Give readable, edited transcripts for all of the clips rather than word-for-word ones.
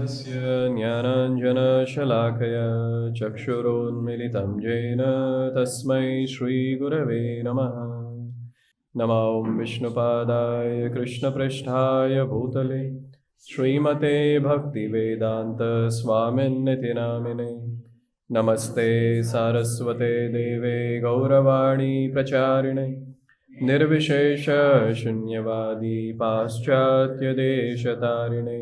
तस्य ज्ञानाञ्जनशलाकया चक्षुरोन्मिलितं येन तस्मै श्रीगुरवे नमः। नमो विष्णुपादाय कृष्णपृष्ठाय भूतले श्रीमते भक्तिवेदान्तस्वामिन्निति नामिने। नमस्ते सारस्वते देवे गौरवाणी प्रचारिणे निर्विशेषशून्यवादी पाश्चात्यदेशतारिणे।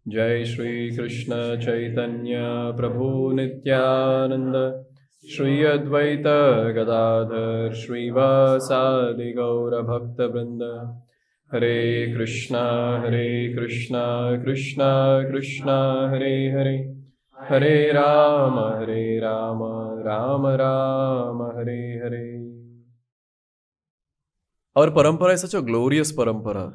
जय श्री कृष्ण चैतन्य प्रभु नित्यानंद श्री अद्वैत गदाधर श्रीवासादि गौरभक्तवृंद। हरे कृष्णा कृष्णा कृष्णा हरे हरे, हरे Ram Ram Ram Hare Hare. Our parampara is such a glorious parampara.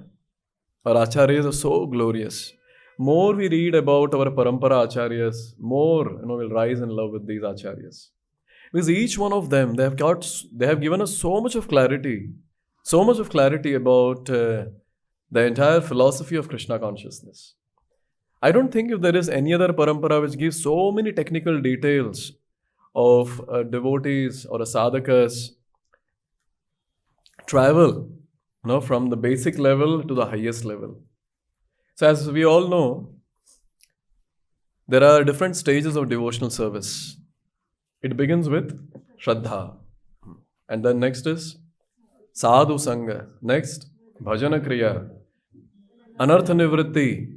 Our acharyas are so glorious. More we read about our parampara acharyas, more we'll rise in love with these acharyas. Because each one of them, they have given us so much of clarity about the entire philosophy of Krishna consciousness. I don't think if there is any other parampara which gives so many technical details of devotees or a sadhaka's travel, from the basic level to the highest level. So as we all know, there are different stages of devotional service. It begins with Shraddha, and then next is Sadhu Sangha, next Bhajana Kriya, Anartha Nivritti,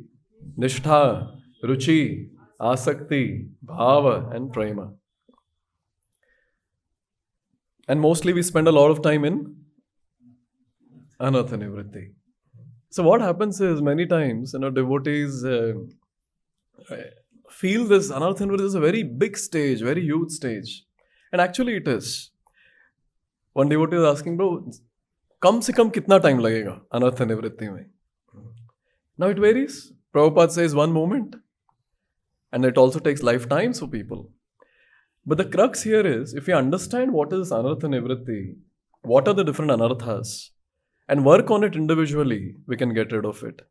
Nishtha, Ruchi, Asakti, Bhava and Prema. And mostly we spend a lot of time in Anartha Nivritti. So what happens is many times, devotees feel this Anartha Nivritti is a very big stage, very huge stage. And actually it is. One devotee is asking, bro, kam se kam kitna time lagega Anartha Nivritti mein? Now it varies. Prabhupada says 1 moment. And it also takes lifetimes for people. But the crux here is, if we understand what is Anartha Nivritti, what are the different anarthas, and work on it individually, we can get rid of it.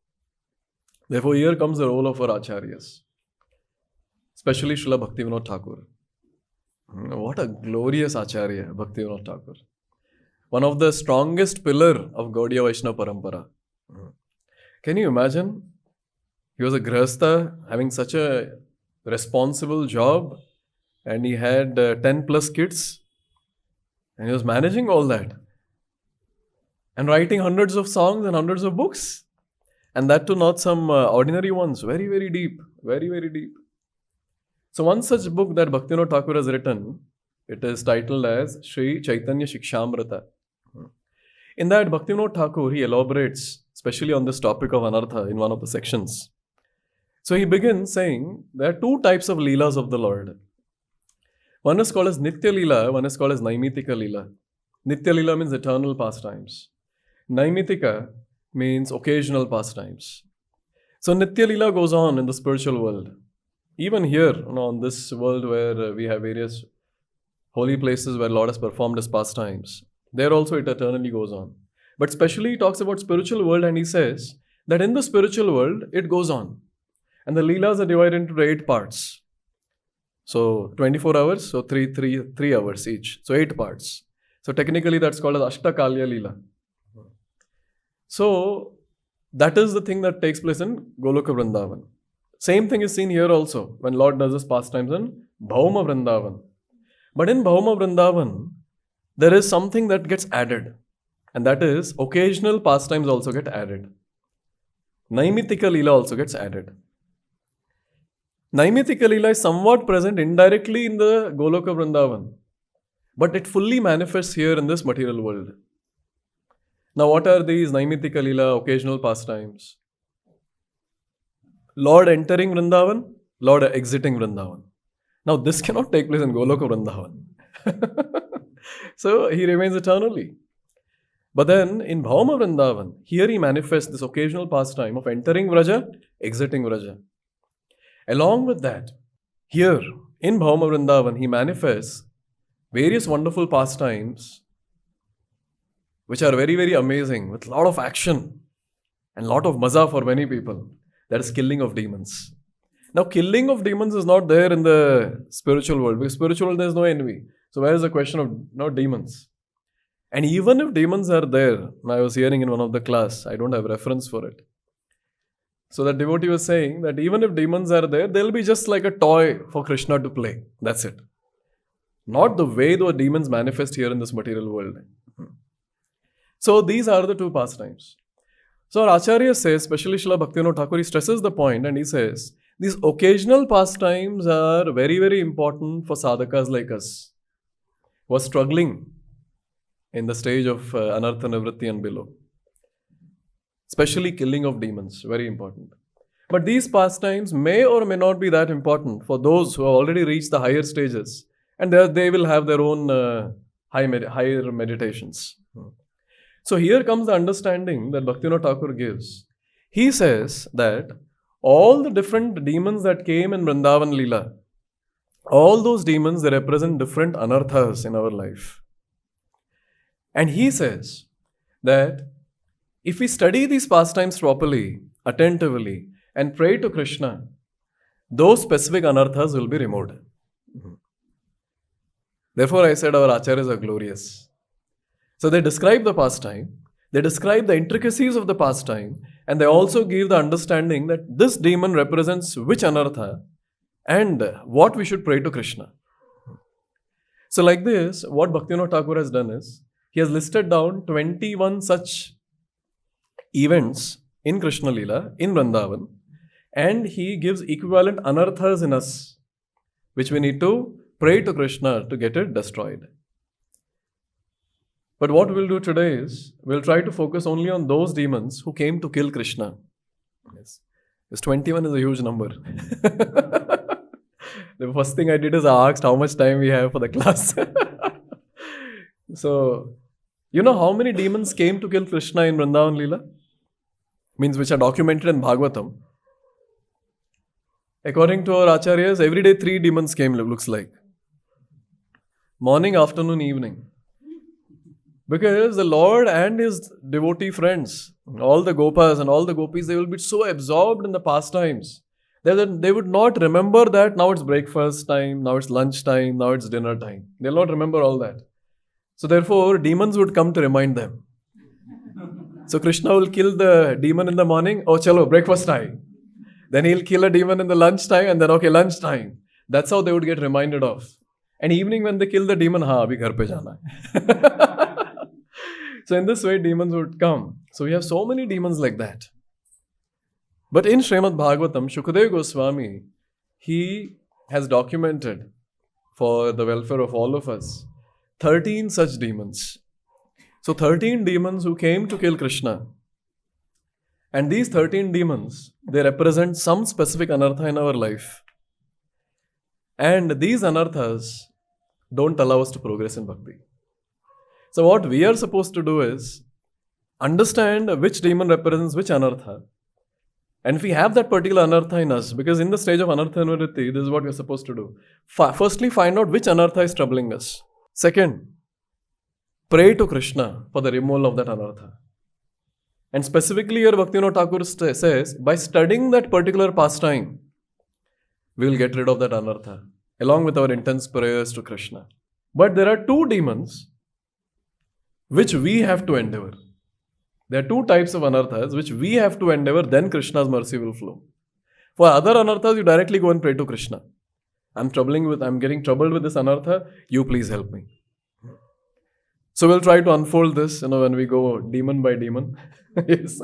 Therefore, here comes the role of our acharyas, especially Srila Bhaktivinoda Thakur. What a glorious acharya, Bhaktivinoda Thakur. One of the strongest pillar of Gaudiya Vaishnava Parampara. Can you imagine? He was a grihastha having such a responsible job, and he had 10 plus kids, and he was managing all that. And writing hundreds of songs and hundreds of books. And that too not some ordinary ones. Very, very deep. Very, very deep. So one such book that Bhaktivinoda Thakur has written, it is titled as Sri Chaitanya Shikshamrita. In that, Bhaktivinoda Thakur, he elaborates, especially on this topic of Anartha in one of the sections. So he begins saying, there are 2 types of Leelas of the Lord. One is called as Nitya Leela, one is called as Naimitika Leela. Nitya Leela means eternal pastimes. Naimitika means occasional pastimes. So Nitya Leela goes on in the spiritual world. Even here, on this world where we have various holy places where Lord has performed his pastimes, there also it eternally goes on. But specially he talks about spiritual world, and he says that in the spiritual world, it goes on. And the Leelas are divided into 8 parts. So 24 hours, so 3 hours each. So 8 parts. So technically that's called as Ashtakalya Leela. So that is the thing that takes place in Goloka Vrindavan. Same thing is seen here also when Lord does his pastimes in Bhauma Vrindavan. But in Bhauma Vrindavan, there is something that gets added. And that is occasional pastimes also get added. Naimitika Leela also gets added. Naimitika Leela is somewhat present indirectly in the Goloka Vrindavan. But it fully manifests here in this material world. Now what are these Naimitika Leela, occasional pastimes? Lord entering Vrindavan, Lord exiting Vrindavan. Now this cannot take place in Goloka Vrindavan. So he remains eternally. But then in Bhauma Vrindavan, here he manifests this occasional pastime of entering Vraja, exiting Vraja. Along with that, here in Bhauma Vrindavan, he manifests various wonderful pastimes which are very, very amazing, with a lot of action and a lot of maza for many people. That is killing of demons. Now, killing of demons is not there in the spiritual world. Because spiritual world, there is no envy. So where is the question of no demons? And even if demons are there, I was hearing in one of the class, I don't have reference for it. So that devotee was saying that even if demons are there, they'll be just like a toy for Krishna to play. That's it. Not the way the demons manifest here in this material world. So these are the two pastimes. So our Acharya says, especially Srila Bhaktivinoda Thakur, he stresses the point and he says, these occasional pastimes are very, very important for sadhakas like us, who are struggling in the stage of anartha nivritti and below. Especially killing of demons, very important. But these pastimes may or may not be that important for those who have already reached the higher stages, and they will have their own higher meditations. So here comes the understanding that Bhaktivinoda Thakur gives. He says that all the different demons that came in Vrindavan Leela, all those demons, they represent different anarthas in our life. And he says that if we study these pastimes properly, attentively, and pray to Krishna, those specific anarthas will be removed. Therefore, I said our acharyas are glorious. So they describe the pastime, they describe the intricacies of the pastime, and they also give the understanding that this demon represents which anartha and what we should pray to Krishna. So like this, what Bhaktivinoda Thakur has done is, he has listed down 21 such events in Krishna Leela, in Vrindavan, and he gives equivalent anarthas in us, which we need to pray to Krishna to get it destroyed. But what we'll do today is, we'll try to focus only on those demons who came to kill Krishna. Yes. This 21 is a huge number. The first thing I did is I asked how much time we have for the class. So, you know how many demons came to kill Krishna in Vrindavan Leela? Means which are documented in Bhagavatam. According to our acharyas, every day 3 demons came, looks like. Morning, afternoon, evening. Because the Lord and His devotee friends, all the gopas and all the gopis, they will be so absorbed in the pastimes that they would not remember that now it's breakfast time, now it's lunch time, now it's dinner time. They'll not remember all that. So therefore, demons would come to remind them. So Krishna will kill the demon in the morning, oh chalo, breakfast time. Then he'll kill a demon in the lunch time and then okay, lunch time. That's how they would get reminded of. And evening when they kill the demon, abhi ghar pe jana hai. So in this way, demons would come. So we have so many demons like that. But in Srimad Bhagavatam, Shukadeva Goswami, he has documented for the welfare of all of us 13 such demons. So 13 demons who came to kill Krishna. And these 13 demons, they represent some specific anartha in our life. And these anarthas don't allow us to progress in bhakti. So what we are supposed to do is understand which demon represents which anartha. And if we have that particular anartha in us, because in the stage of anartha nivritti, this is what we are supposed to do. Firstly, find out which anartha is troubling us. Second, pray to Krishna for the removal of that anartha. And specifically here Bhaktivinoda Thakur says, by studying that particular pastime, we will get rid of that anartha, along with our intense prayers to Krishna. But there are 2 demons which we have to endeavor. There are 2 types of anarthas which we have to endeavor, then Krishna's mercy will flow. For other anarthas, you directly go and pray to Krishna. I'm getting troubled with this anartha, you please help me. So we'll try to unfold this, when we go demon by demon. Yes.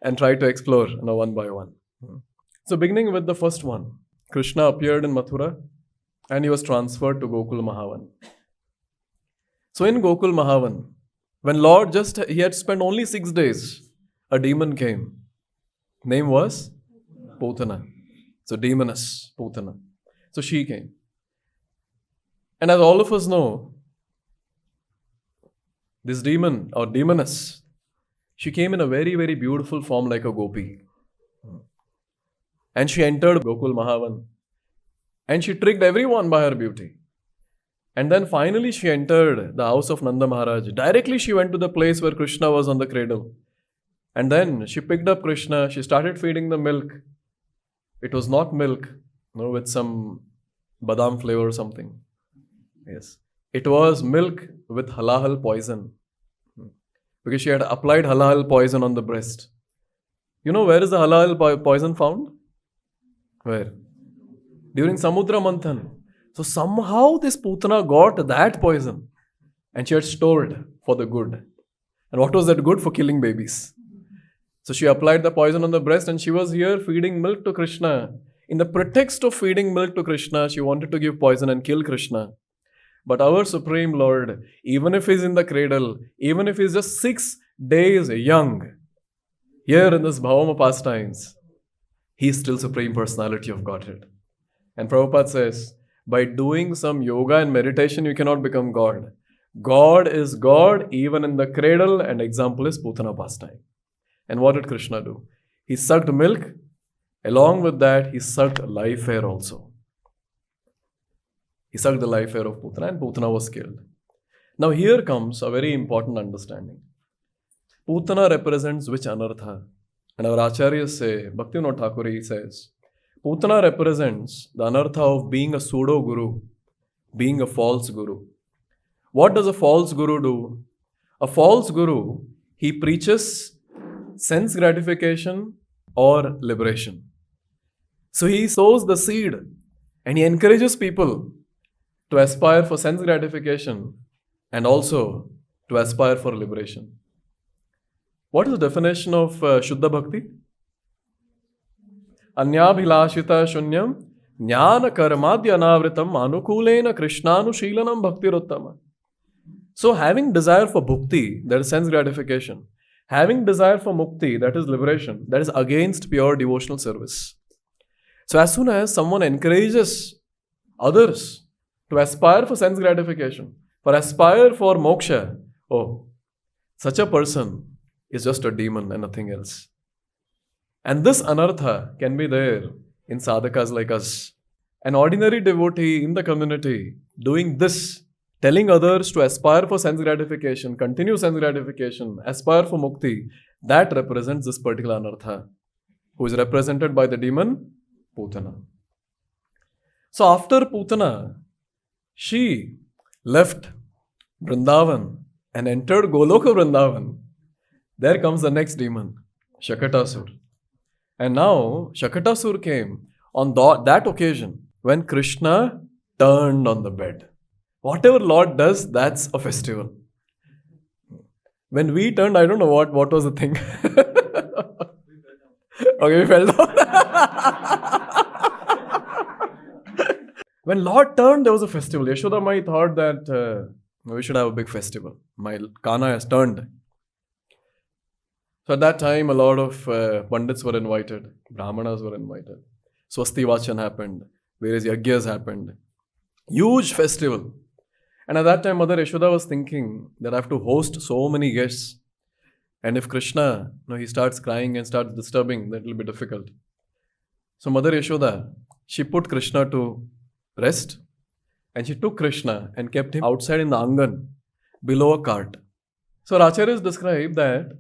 And try to explore, one by one. So beginning with the first one, Krishna appeared in Mathura and he was transferred to Gokul Mahavan. So in Gokul Mahavan, when Lord he had spent only 6 days, a demon came. Name was Putana. So demoness, Putana. So she came. And as all of us know, this demon or demoness, she came in a very, very beautiful form like a gopi. And she entered Gokul Mahavan. And she tricked everyone by her beauty. And then finally she entered the house of Nanda Maharaj. Directly she went to the place where Krishna was on the cradle. And then she picked up Krishna, she started feeding the milk. It was not milk, with some badam flavor or something. Yes. It was milk with halal poison. Because she had applied halal poison on the breast. Where is the halal poison found? Where? During Samudra Manthan. So somehow this Putana got that poison and she had stored for the good. And what was that good? For killing babies. So she applied the poison on the breast and she was here feeding milk to Krishna. In the pretext of feeding milk to Krishna, she wanted to give poison and kill Krishna. But our Supreme Lord, even if he's in the cradle, even if he's just 6 days young, here in this Bhavama pastimes, he's still Supreme Personality of Godhead. And Prabhupada says, by doing some yoga and meditation, you cannot become God. God is God even in the cradle, and example is Putana pastime. And what did Krishna do? He sucked milk. Along with that, he sucked life air also. He sucked the life air of Putana and Putana was killed. Now here comes a very important understanding. Putana represents which anartha? And our acharyas say, Bhaktivinoda Thakur says, Putana represents the anartha of being a pseudo-guru, being a false guru. What does a false guru do? A false guru, he preaches sense gratification or liberation. So he sows the seed and he encourages people to aspire for sense gratification and also to aspire for liberation. What is the definition of Shuddha Bhakti? Anyabhilashita shunyam jnana karmadya anavritam anukulena krishnanushilanam bhaktiruttama. So having desire for bhukti, that is sense gratification, having desire for mukti, that is liberation, that is against pure devotional service. So as soon as someone encourages others to aspire for sense gratification, for aspire for moksha, such a person is just a demon and nothing else. And this anartha can be there in sadhakas like us. An ordinary devotee in the community doing this, telling others to aspire for sense gratification, continue sense gratification, aspire for mukti, that represents this particular anartha, who is represented by the demon Putana. So after Putana, she left Vrindavan and entered Goloka Vrindavan. There comes the next demon, Shakatasur. And now Shakatasur came on that occasion when Krishna turned on the bed. Whatever Lord does, that's a festival. When we turned, I don't know what was the thing. Okay, we fell down. When Lord turned, there was a festival. Yashoda Mai thought that we should have a big festival. My Kana has turned. So at that time, a lot of Pandits were invited. Brahmanas were invited. Swasti Vachan happened. Various Yagyas happened. Huge festival. And at that time, Mother Yashoda was thinking that I have to host so many guests. And if Krishna, he starts crying and starts disturbing, that will be difficult. So Mother Yashoda, she put Krishna to rest. And she took Krishna and kept him outside in the Angan, below a cart. So Acharyas describe that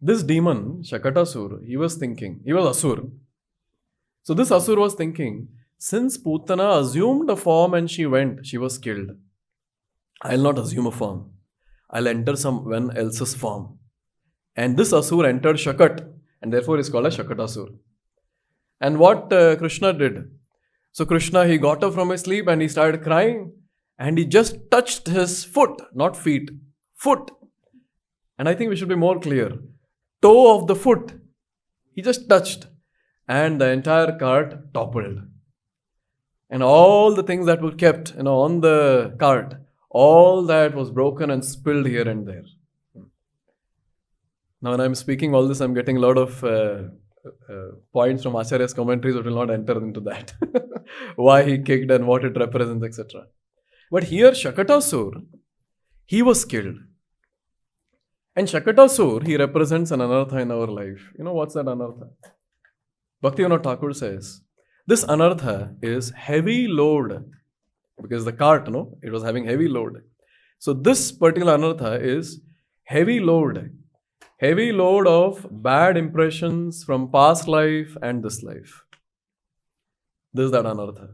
this demon, Shakatasur, he was Asur. So this Asur was thinking, since Putana assumed a form and she went, she was killed. I'll not assume a form. I'll enter someone else's form. And this Asur entered Shakat, and therefore is called as Shakatasur. And what Krishna did? So Krishna, he got up from his sleep and he started crying, and he just touched his foot, not feet, foot. And I think we should be more clear. Toe of the foot, he just touched, and the entire cart toppled. And all the things that were kept, on the cart, all that was broken and spilled here and there. Now, when I'm speaking all this, I'm getting a lot of points from Acharya's commentaries, but will not enter into that. Why he kicked and what it represents, etc. But here, Shakatasur, he was killed. And Shakatasur, he represents an anartha in our life. What's that anartha? Bhaktivinoda Thakur says, this anartha is heavy load. Because the cart, it was having heavy load. So this particular anartha is heavy load. Heavy load of bad impressions from past life and this life. This is that anartha.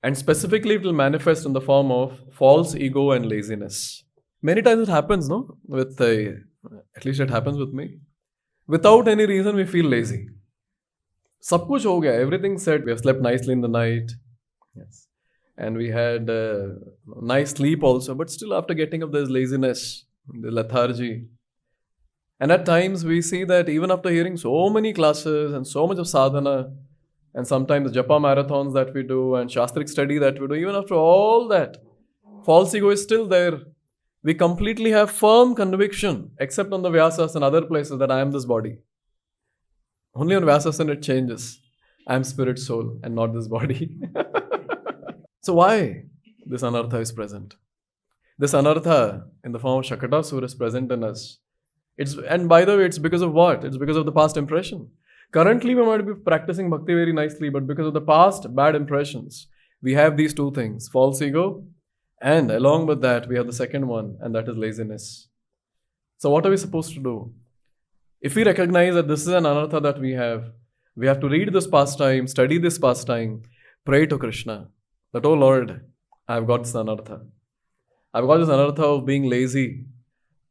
And specifically, it will manifest in the form of false ego and laziness. Many times it happens, no? At least it happens with me. Without any reason, we feel lazy. Sab kuch ho gaya, everything set. We have slept nicely in the night. Yes. And we had nice sleep also. But still, after getting up, there's laziness, the lethargy. And at times, we see that even after hearing so many classes and so much of sadhana, and sometimes japa marathons that we do and shastric study that we do, even after all that, false ego is still there. We completely have firm conviction, except on the Vyasas and other places, that I am this body. Only on Vyasas and it changes. I am spirit, soul, and not this body. So why this anartha is present? This anartha in the form of Kaggadaspura is present in us. And by the way, it's because of what? It's because of the past impression. Currently, we might be practicing bhakti very nicely, but because of the past bad impressions, we have these two things, false ego, and along with that, we have the second one, and that is laziness. So what are we supposed to do? If we recognize that this is an anartha that we have to read this pastime, study this pastime, pray to Krishna, that, oh Lord, I've got this anartha. I've got this anartha of being lazy.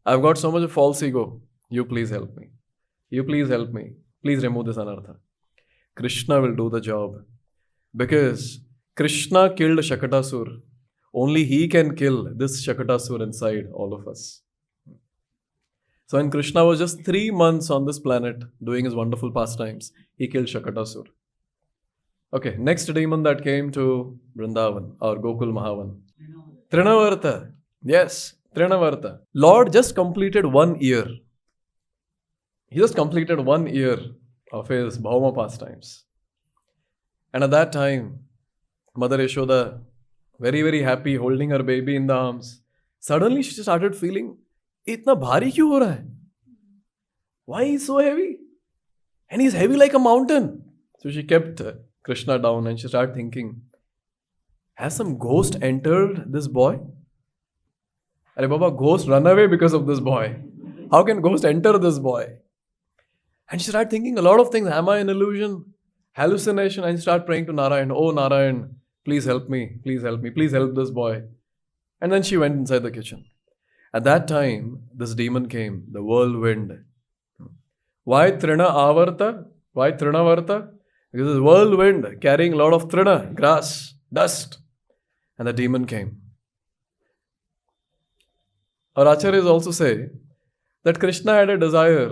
I've got so much of false ego. You please help me. You please help me. Please remove this anartha. Krishna will do the job. Because Krishna killed Kaggadaspura. Only he can kill this Kaggadaspura inside all of us. So when Krishna was just 3 months on this planet doing his wonderful pastimes, he killed Kaggadaspura. Okay, next demon that came to Vrindavan, or Gokul Mahavan. Trinavarta. Yes, Trinavarta. Lord just completed 1 year. He just completed 1 year of his Bhauma pastimes. And at that time, Mother Yashoda, very, very happy, holding her baby in the arms. Suddenly she started feeling, itna bhari kyun ho raha hai? Why is he so heavy? And he's heavy like a mountain. So she kept Krishna down and she started thinking, has some ghost entered this boy? Arey Baba, ghost run away because of this boy. How can ghost enter this boy? And she started thinking a lot of things. Am I an illusion? Hallucination? And she started praying to Narayan. Oh Narayan, please help me. Please help me. Please help this boy. And then she went inside the kitchen. At that time, this demon came, the whirlwind. Why Trina Avarta? Why Trinavarta? Because this whirlwind carrying a lot of Trina, grass, dust. And the demon came. Our acharyas also say that Krishna had a desire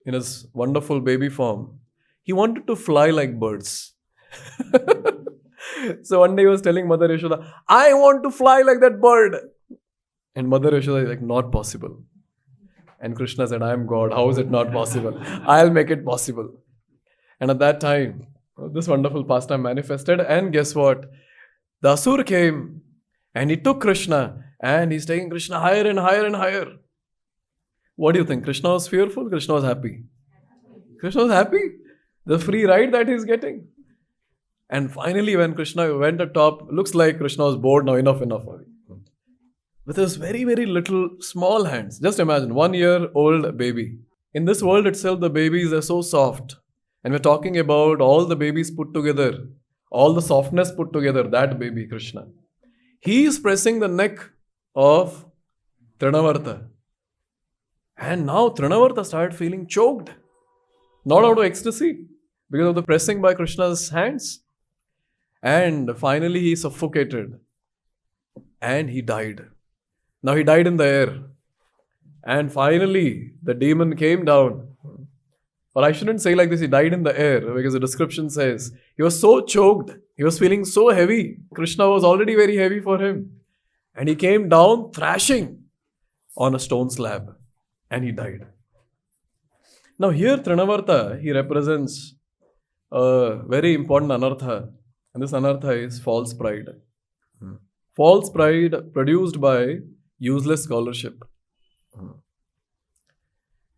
in his wonderful baby form. He wanted to fly like birds. So one day he was telling Mother Yashoda, I want to fly like that bird. And Mother Yashoda is like, not possible. And Krishna said, I am God. How is it not possible? I'll make it possible. And at that time, this wonderful pastime manifested. And guess what? The Asur came and he took Krishna and he's taking Krishna higher and higher and higher. What do you think? Krishna was fearful? Krishna was happy? Krishna was happy. The free ride that he's getting. And finally, when Krishna went atop, looks like Krishna was bored now, enough. With his very, very little small hands. Just imagine, 1 year old baby. In this world itself, the babies are so soft. And we're talking about all the babies put together, all the softness put together, that baby, Krishna. He is pressing the neck of Trinavarta. And now Trinavarta started feeling choked. Not out of ecstasy, because of the pressing by Krishna's hands. And finally he suffocated. And he died. Now he died in the air. And finally the demon came down. Or I shouldn't say like this, he died in the air, because the description says he was so choked, he was feeling so heavy. Krishna was already very heavy for him. And he came down thrashing on a stone slab. And he died. Now here Trinavarta, he represents a very important anartha. And this anartha is false pride. False pride produced by useless scholarship.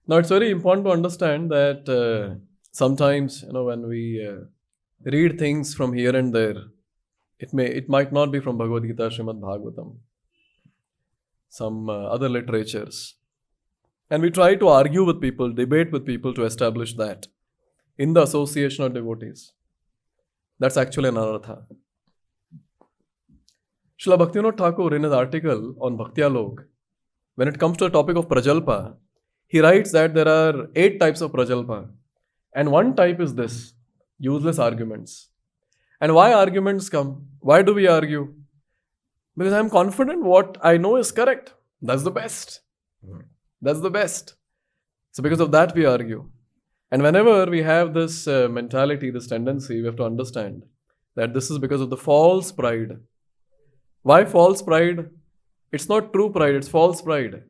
Now it's very important to understand that sometimes, when we read things from here and there, it might not be from Bhagavad Gita, Srimad Bhagavatam, some other literatures. And we try to argue with people, debate with people to establish that in the association of devotees. That's actually an anartha. Srila Bhaktivinoda Thakur, in his article on Bhaktyalok, when it comes to the topic of Prajalpa, he writes that there are 8 types of Prajalpa. And one type is this, useless arguments. And why arguments come? Why do we argue? Because I'm confident what I know is correct. That's the best. That's the best. So because of that we argue. And whenever we have this mentality, this tendency, we have to understand that this is because of the false pride. Why false pride? It's not true pride, it's false pride.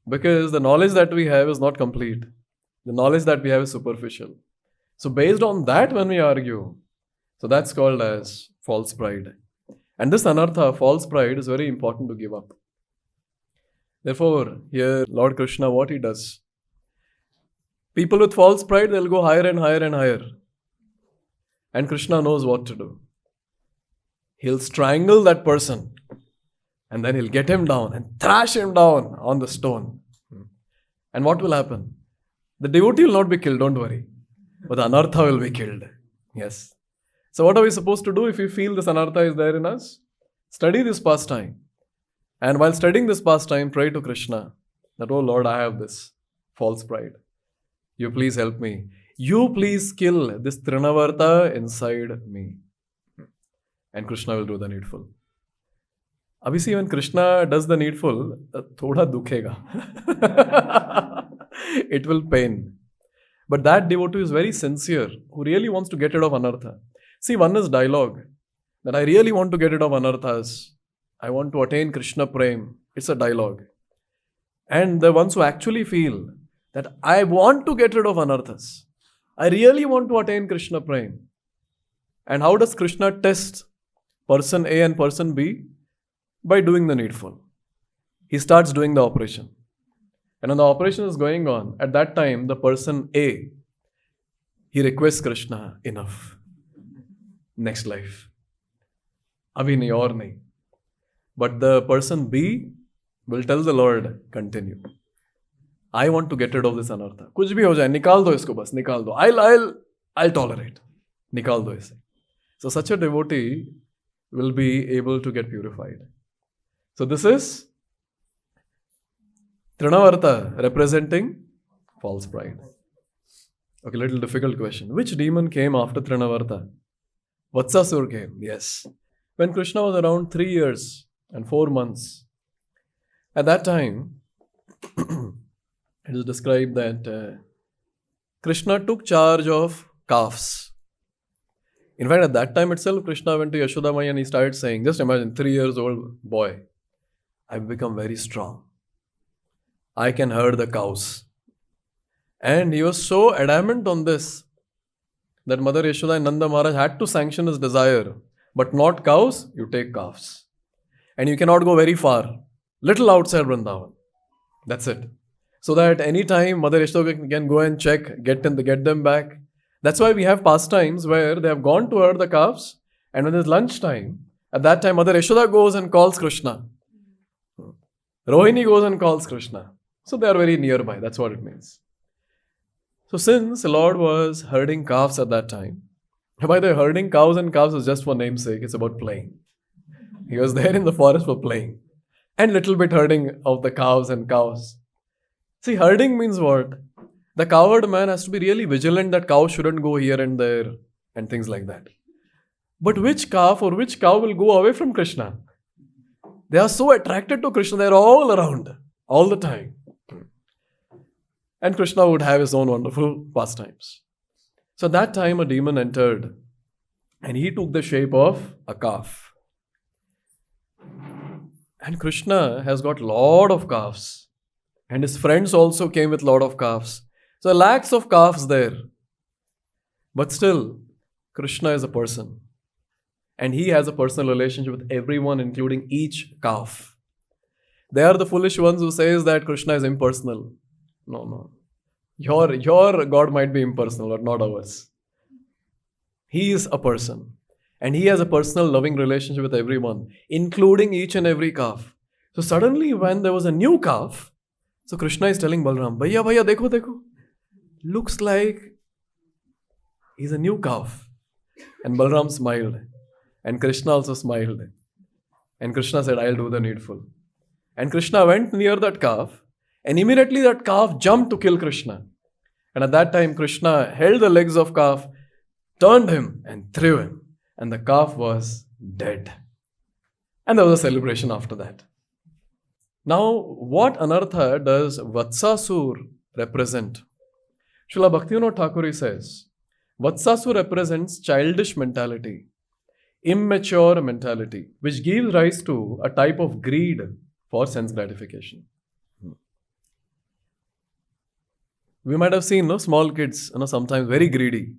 Because the knowledge that we have is not complete. The knowledge that we have is superficial. So based on that when we argue, so that's called as false pride. And this anartha, false pride, is very important to give up. Therefore, here Lord Krishna, what he does, people with false pride, they'll go higher and higher and higher. And Krishna knows what to do. He'll strangle that person and then he'll get him down and thrash him down on the stone. And what will happen? The devotee will not be killed, don't worry. But the anartha will be killed. Yes. So what are we supposed to do if we feel this anartha is there in us? Study this pastime. And while studying this pastime, pray to Krishna that, oh Lord, I have this false pride. You please help me. You please kill this Trinavarta inside me. And Krishna will do the needful. Abhi see, when Krishna does the needful, thoda dukhega. It will pain. But that devotee is very sincere, who really wants to get rid of anartha. See, one is dialogue, that I really want to get rid of anarthas. I want to attain Krishna Prem. It's a dialogue. And the ones who actually feel that I want to get rid of anarthas. I really want to attain Krishna Prem. And how does Krishna test person A and person B? By doing the needful. He starts doing the operation. And when the operation is going on, at that time, the person A, he requests Krishna, enough. Next life. Abhi nahi aur nahi. But the person B will tell the Lord, continue. I want to get rid of this anartha. Kuch bhi ho jaye, nikal do isko bas, nikal do. I'll tolerate. Nikal do ise. So such a devotee will be able to get purified. So this is Trinavarta representing false pride. Okay, little difficult question. Which demon came after Trinavarta? Vatsasur came, yes. When Krishna was around 3 years and 4 months, at that time, it is described that Krishna took charge of calves. In fact, at that time itself, Krishna went to Yashoda Maya and he started saying, just imagine, 3 years old boy, I've become very strong. I can herd the cows. And he was so adamant on this that Mother Yashoda and Nanda Maharaj had to sanction his desire. But not cows, you take calves. And you cannot go very far. Little outside Vrindavan. That's it. So that any time Mother Yashoda can go and check, get them back. That's why we have pastimes where they have gone to herd the calves, and when it's lunchtime, at that time Mother Yashoda goes and calls Krishna. Rohini goes and calls Krishna. So they are very nearby. That's what it means. So since the Lord was herding calves at that time, by the way, herding cows and calves is just for namesake. It's about playing. He was there in the forest for playing. And little bit herding of the calves and cows. See, herding means what? The cowherd man has to be really vigilant that cows shouldn't go here and there and things like that. But which calf or which cow will go away from Krishna? They are so attracted to Krishna. They are all around, all the time. And Krishna would have his own wonderful pastimes. So at that time a demon entered and he took the shape of a calf. And Krishna has got lot of calves. And his friends also came with lot of calves. So lakhs of calves there. But still, Krishna is a person. And he has a personal relationship with everyone, including each calf. They are the foolish ones who says that Krishna is impersonal. No. Your God might be impersonal, but not ours. He is a person. And he has a personal loving relationship with everyone, including each and every calf. So suddenly when there was a new calf, so Krishna is telling Balram, Bhaiya, dekho. Looks like he's a new calf. And Balram smiled. And Krishna also smiled. And Krishna said, I'll do the needful. And Krishna went near that calf. And immediately that calf jumped to kill Krishna. And at that time, Krishna held the legs of calf, turned him and threw him. And the calf was dead. And there was a celebration after that. Now, what anartha does Vatsasur represent? Srila Bhaktivinoda Thakur says, Vatsasur represents childish mentality, immature mentality, which gives rise to a type of greed for sense gratification. We might have seen small kids, sometimes very greedy.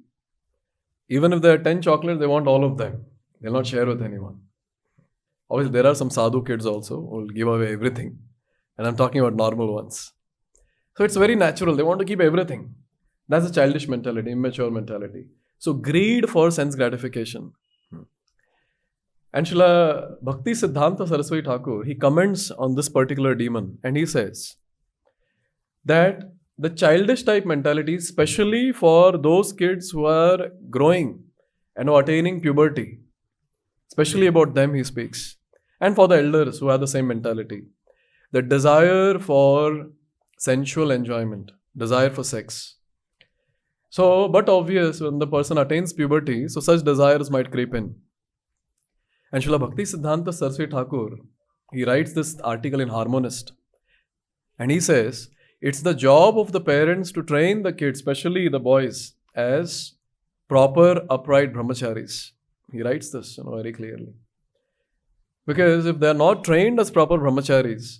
Even if there are 10 chocolates, they want all of them. They'll not share with anyone. Obviously, there are some sadhu kids also who will give away everything. And I'm talking about normal ones. So it's very natural. They want to keep everything. That's a childish mentality, immature mentality. So greed for sense gratification. And Srila Bhakti Siddhanta Saraswati Thakur, he comments on this particular demon. And he says that the childish type mentality, especially for those kids who are growing and are attaining puberty, especially about them he speaks, and for the elders who have the same mentality, the desire for sensual enjoyment, desire for sex. So, but obvious when the person attains puberty, so such desires might creep in. And Srila Bhakti Siddhanta Saraswati Thakur, he writes this article in Harmonist, and he says, it's the job of the parents to train the kids, especially the boys, as proper upright brahmacharis. He writes this very clearly. Because if they are not trained as proper brahmacharis,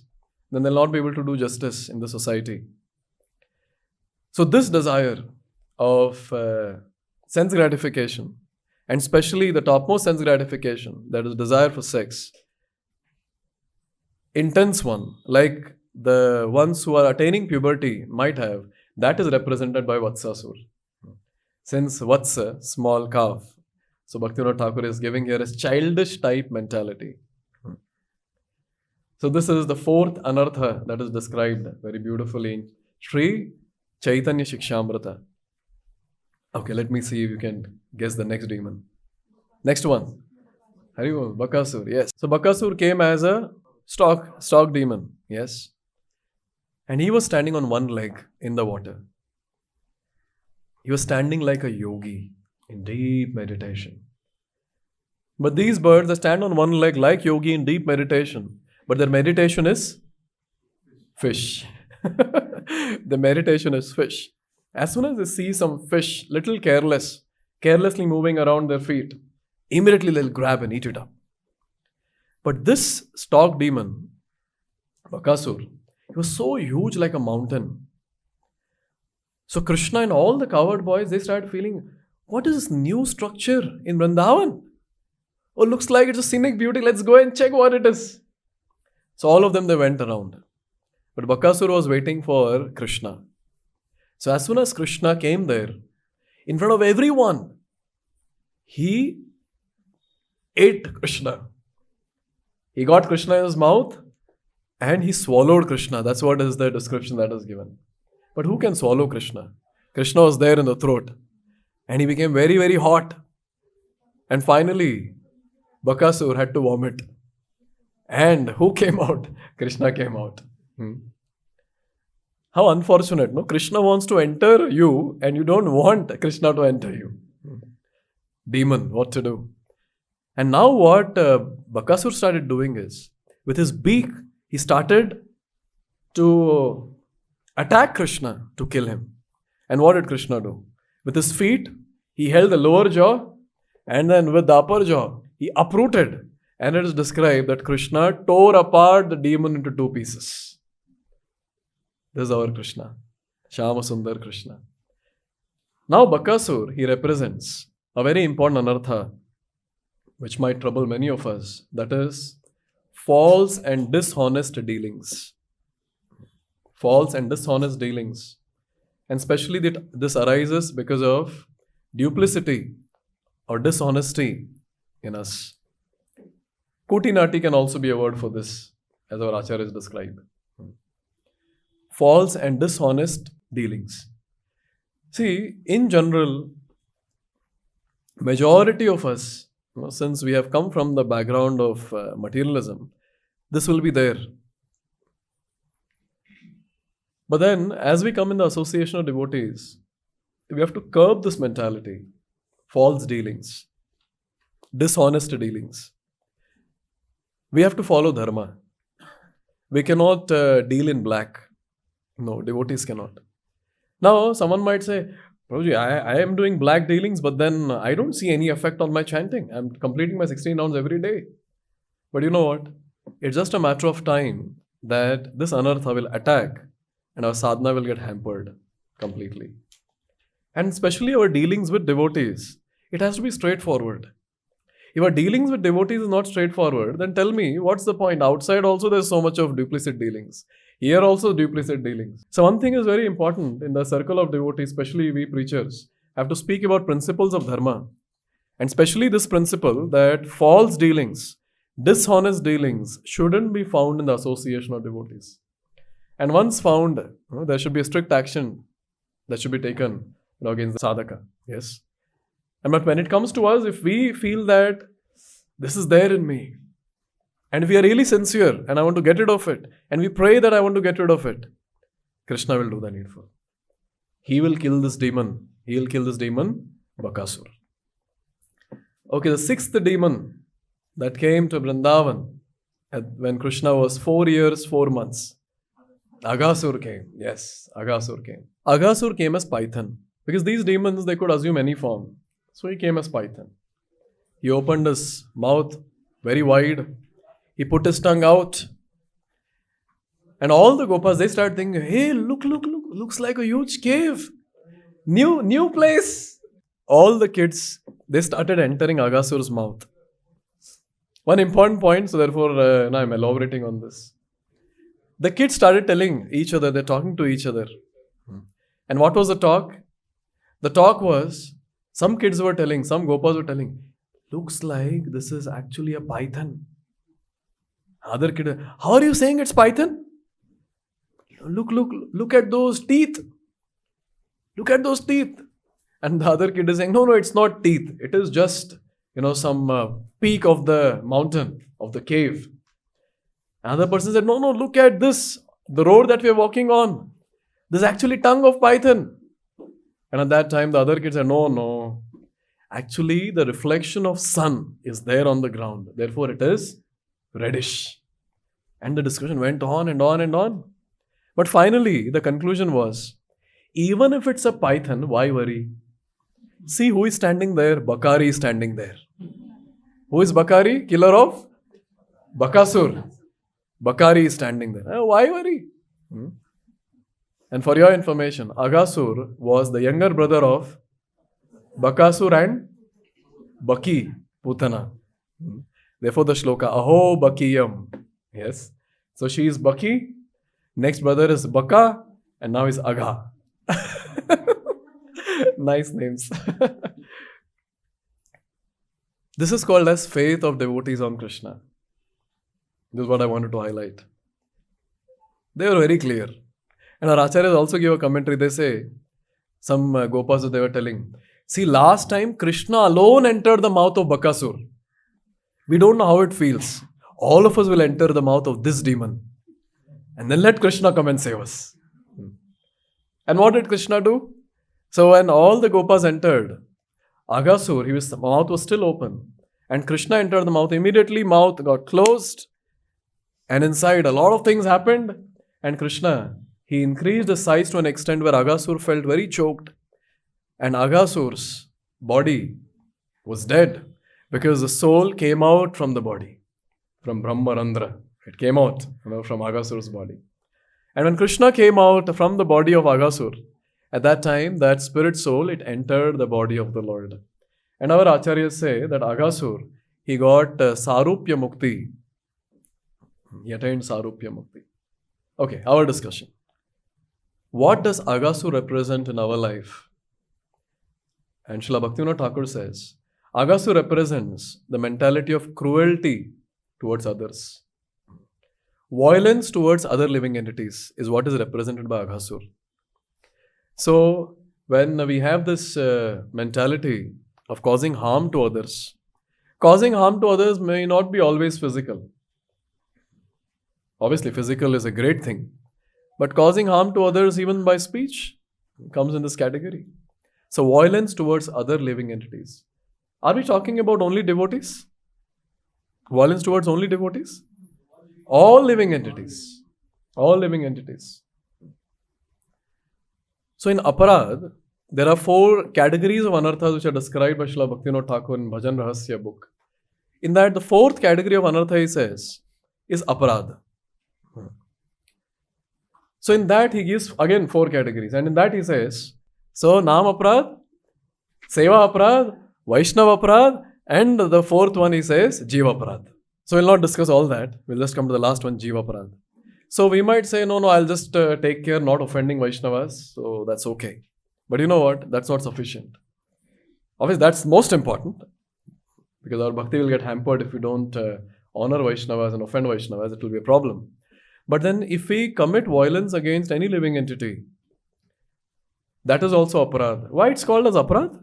then they'll not be able to do justice in the society. So this desire of sense gratification, and especially the topmost sense gratification, that is desire for sex, intense one, like the ones who are attaining puberty might have, that is represented by Vatsasur. Since Vatsa, small calf, so Bhaktivinoda Thakur is giving here a childish type mentality. So this is the fourth anartha that is described very beautifully in Sri Chaitanya Shikshamrita. Okay, let me see if you can guess the next demon. Next one. Haribol, Bakasur, yes. So Bakasur came as a stock demon, yes. And he was standing on one leg in the water. He was standing like a yogi in deep meditation. But these birds, they stand on one leg like yogi in deep meditation. But their meditation is fish. The meditation is fish. As soon as they see some fish, little carelessly moving around their feet, immediately they'll grab and eat it up. But this stock demon, Bakasur, he was so huge like a mountain. So Krishna and all the cowherd boys, they started feeling, what is this new structure in Vrindavan? Oh, looks like it's a scenic beauty. Let's go and check what it is. So all of them, they went around. But Bakasur was waiting for Krishna. So as soon as Krishna came there, in front of everyone, he ate Krishna. He got Krishna in his mouth and he swallowed Krishna. That's what is the description that is given. But who can swallow Krishna? Krishna was there in the throat and he became very, very hot. And finally, Bakasur had to vomit. And who came out? Krishna came out. How unfortunate, no? Krishna wants to enter you and you don't want Krishna to enter you. Demon, what to do? And now what Bakasur started doing is, with his beak, he started to attack Krishna to kill him. And what did Krishna do? With his feet, he held the lower jaw and then with the upper jaw, he uprooted. And it is described that Krishna tore apart the demon into two pieces. This is our Krishna, Shyama Sundar Krishna. Now Bakasur, he represents a very important anartha which might trouble many of us. That is false and dishonest dealings. False and dishonest dealings. And especially this arises because of duplicity or dishonesty in us. Kutinati can also be a word for this, as our Acharya is described. False and dishonest dealings. See, in general, Majority of us, since we have come from the background of materialism, this will be there. But then, as we come in the association of devotees, we have to curb this mentality, false dealings, dishonest dealings. We have to follow dharma. We cannot deal in black. No, devotees cannot. Now, someone might say, Prabhuji, I am doing black dealings, but then I don't see any effect on my chanting. I'm completing my 16 rounds every day. But you know what? It's just a matter of time that this anartha will attack and our sadhana will get hampered completely. And especially our dealings with devotees, it has to be straightforward. If our dealings with devotees is not straightforward, then tell me, what's the point? Outside also there's so much of duplicit dealings. Here also duplicit dealings. So one thing is very important in the circle of devotees, especially we preachers, have to speak about principles of dharma. And especially this principle that false dealings, dishonest dealings shouldn't be found in the association of devotees. And once found, there should be a strict action that should be taken against the sadhaka. Yes. And but when it comes to us, if we feel that this is there in me, and if we are really sincere and I want to get rid of it, and we pray that I want to get rid of it, Krishna will do the needful. He will kill this demon. He will kill this demon, Bakasur. Okay, the sixth demon that came to Vrindavan when Krishna was 4 years, 4 months. Aghasur came. Yes, Aghasur came. Aghasur came as Python. Because these demons, they could assume any form. So he came as Python. He opened his mouth very wide. He put his tongue out. And all the Gopas, they start thinking, hey, look, looks like a huge cave. New place. All the kids, they started entering Aghasur's mouth. One important point, so therefore now I'm elaborating on this. The kids started telling each other, they're talking to each other. And what was the talk? The talk was, some kids were telling, some Gopas were telling, looks like this is actually a python. Other kid, how are you saying it's python? Look at those teeth. Look at those teeth. And the other kid is saying, no, it's not teeth. It is just, some peak of the mountain, of the cave. Another person said, no, look at this, the road that we are walking on. This is actually tongue of python. And at that time, the other kids said, no. Actually, the reflection of sun is there on the ground. Therefore, it is reddish. And the discussion went on and on and on. But finally, the conclusion was, even if it's a python, why worry? See who is standing there? Bakari is standing there. Who is Bakari? Killer of Bakasur. Bakari is standing there. Why worry? And for your information, Aghasur was the younger brother of Bakasur and Baki, Putana. Therefore the shloka, Aho Bakiyam. Yes. So she is Baki, next brother is Baka, and now is Agha. Nice names. This is called as faith of devotees on Krishna. This is what I wanted to highlight. They were very clear. And our acharyas also give a commentary. They say, some Gopas they were telling, see, last time Krishna alone entered the mouth of Bakasur. We don't know how it feels. All of us will enter the mouth of this demon. And then let Krishna come and save us. And what did Krishna do? So when all the Gopas entered, Aghasur, his mouth was still open. And Krishna entered the mouth. Immediately mouth got closed. And inside a lot of things happened. And Krishna, he increased the size to an extent where Aghasur felt very choked. And Aghasur's body was dead because the soul came out from the body, from Brahmarandra. It came out from Aghasur's body. And when Krishna came out from the body of Aghasur, at that time, that spirit soul, it entered the body of the Lord. And our acharyas say that Aghasur, he got Sarupya Mukti. He attained Sarupya Mukti. Okay, our discussion. What does Aghasur represent in our life? And Srila Bhaktivinoda Thakur says, Aghasur represents the mentality of cruelty towards others. Violence towards other living entities is what is represented by Aghasur. So, when we have this mentality of causing harm to others. Causing harm to others may not be always physical. Obviously, physical is a great thing. But causing harm to others even by speech comes in this category. So violence towards other living entities. Are we talking about only devotees? Violence towards only devotees? All living entities. All living entities. So in Aparad, there are 4 categories of anarthas which are described by Srila Bhaktivinoda Thakur in Bhajan Rahasya book. In that, the 4th category of anartha, he says, is Aparad. So in that, he gives again 4 categories. And in that, he says, so Nam Aparad, Seva Aparad, Vaishnava Aparad, and the 4th one he says, Jiva Aparad. So we'll not discuss all that. We'll just come to the last one, Jiva Aparad. So we might say, no, I'll just take care not offending Vaishnavas. So that's okay. But you know what? That's not sufficient. Obviously, that's most important. Because our bhakti will get hampered if we don't honor Vaishnavas and offend Vaishnavas. It will be a problem. But then if we commit violence against any living entity, that is also aparad. Why it's called as aparad?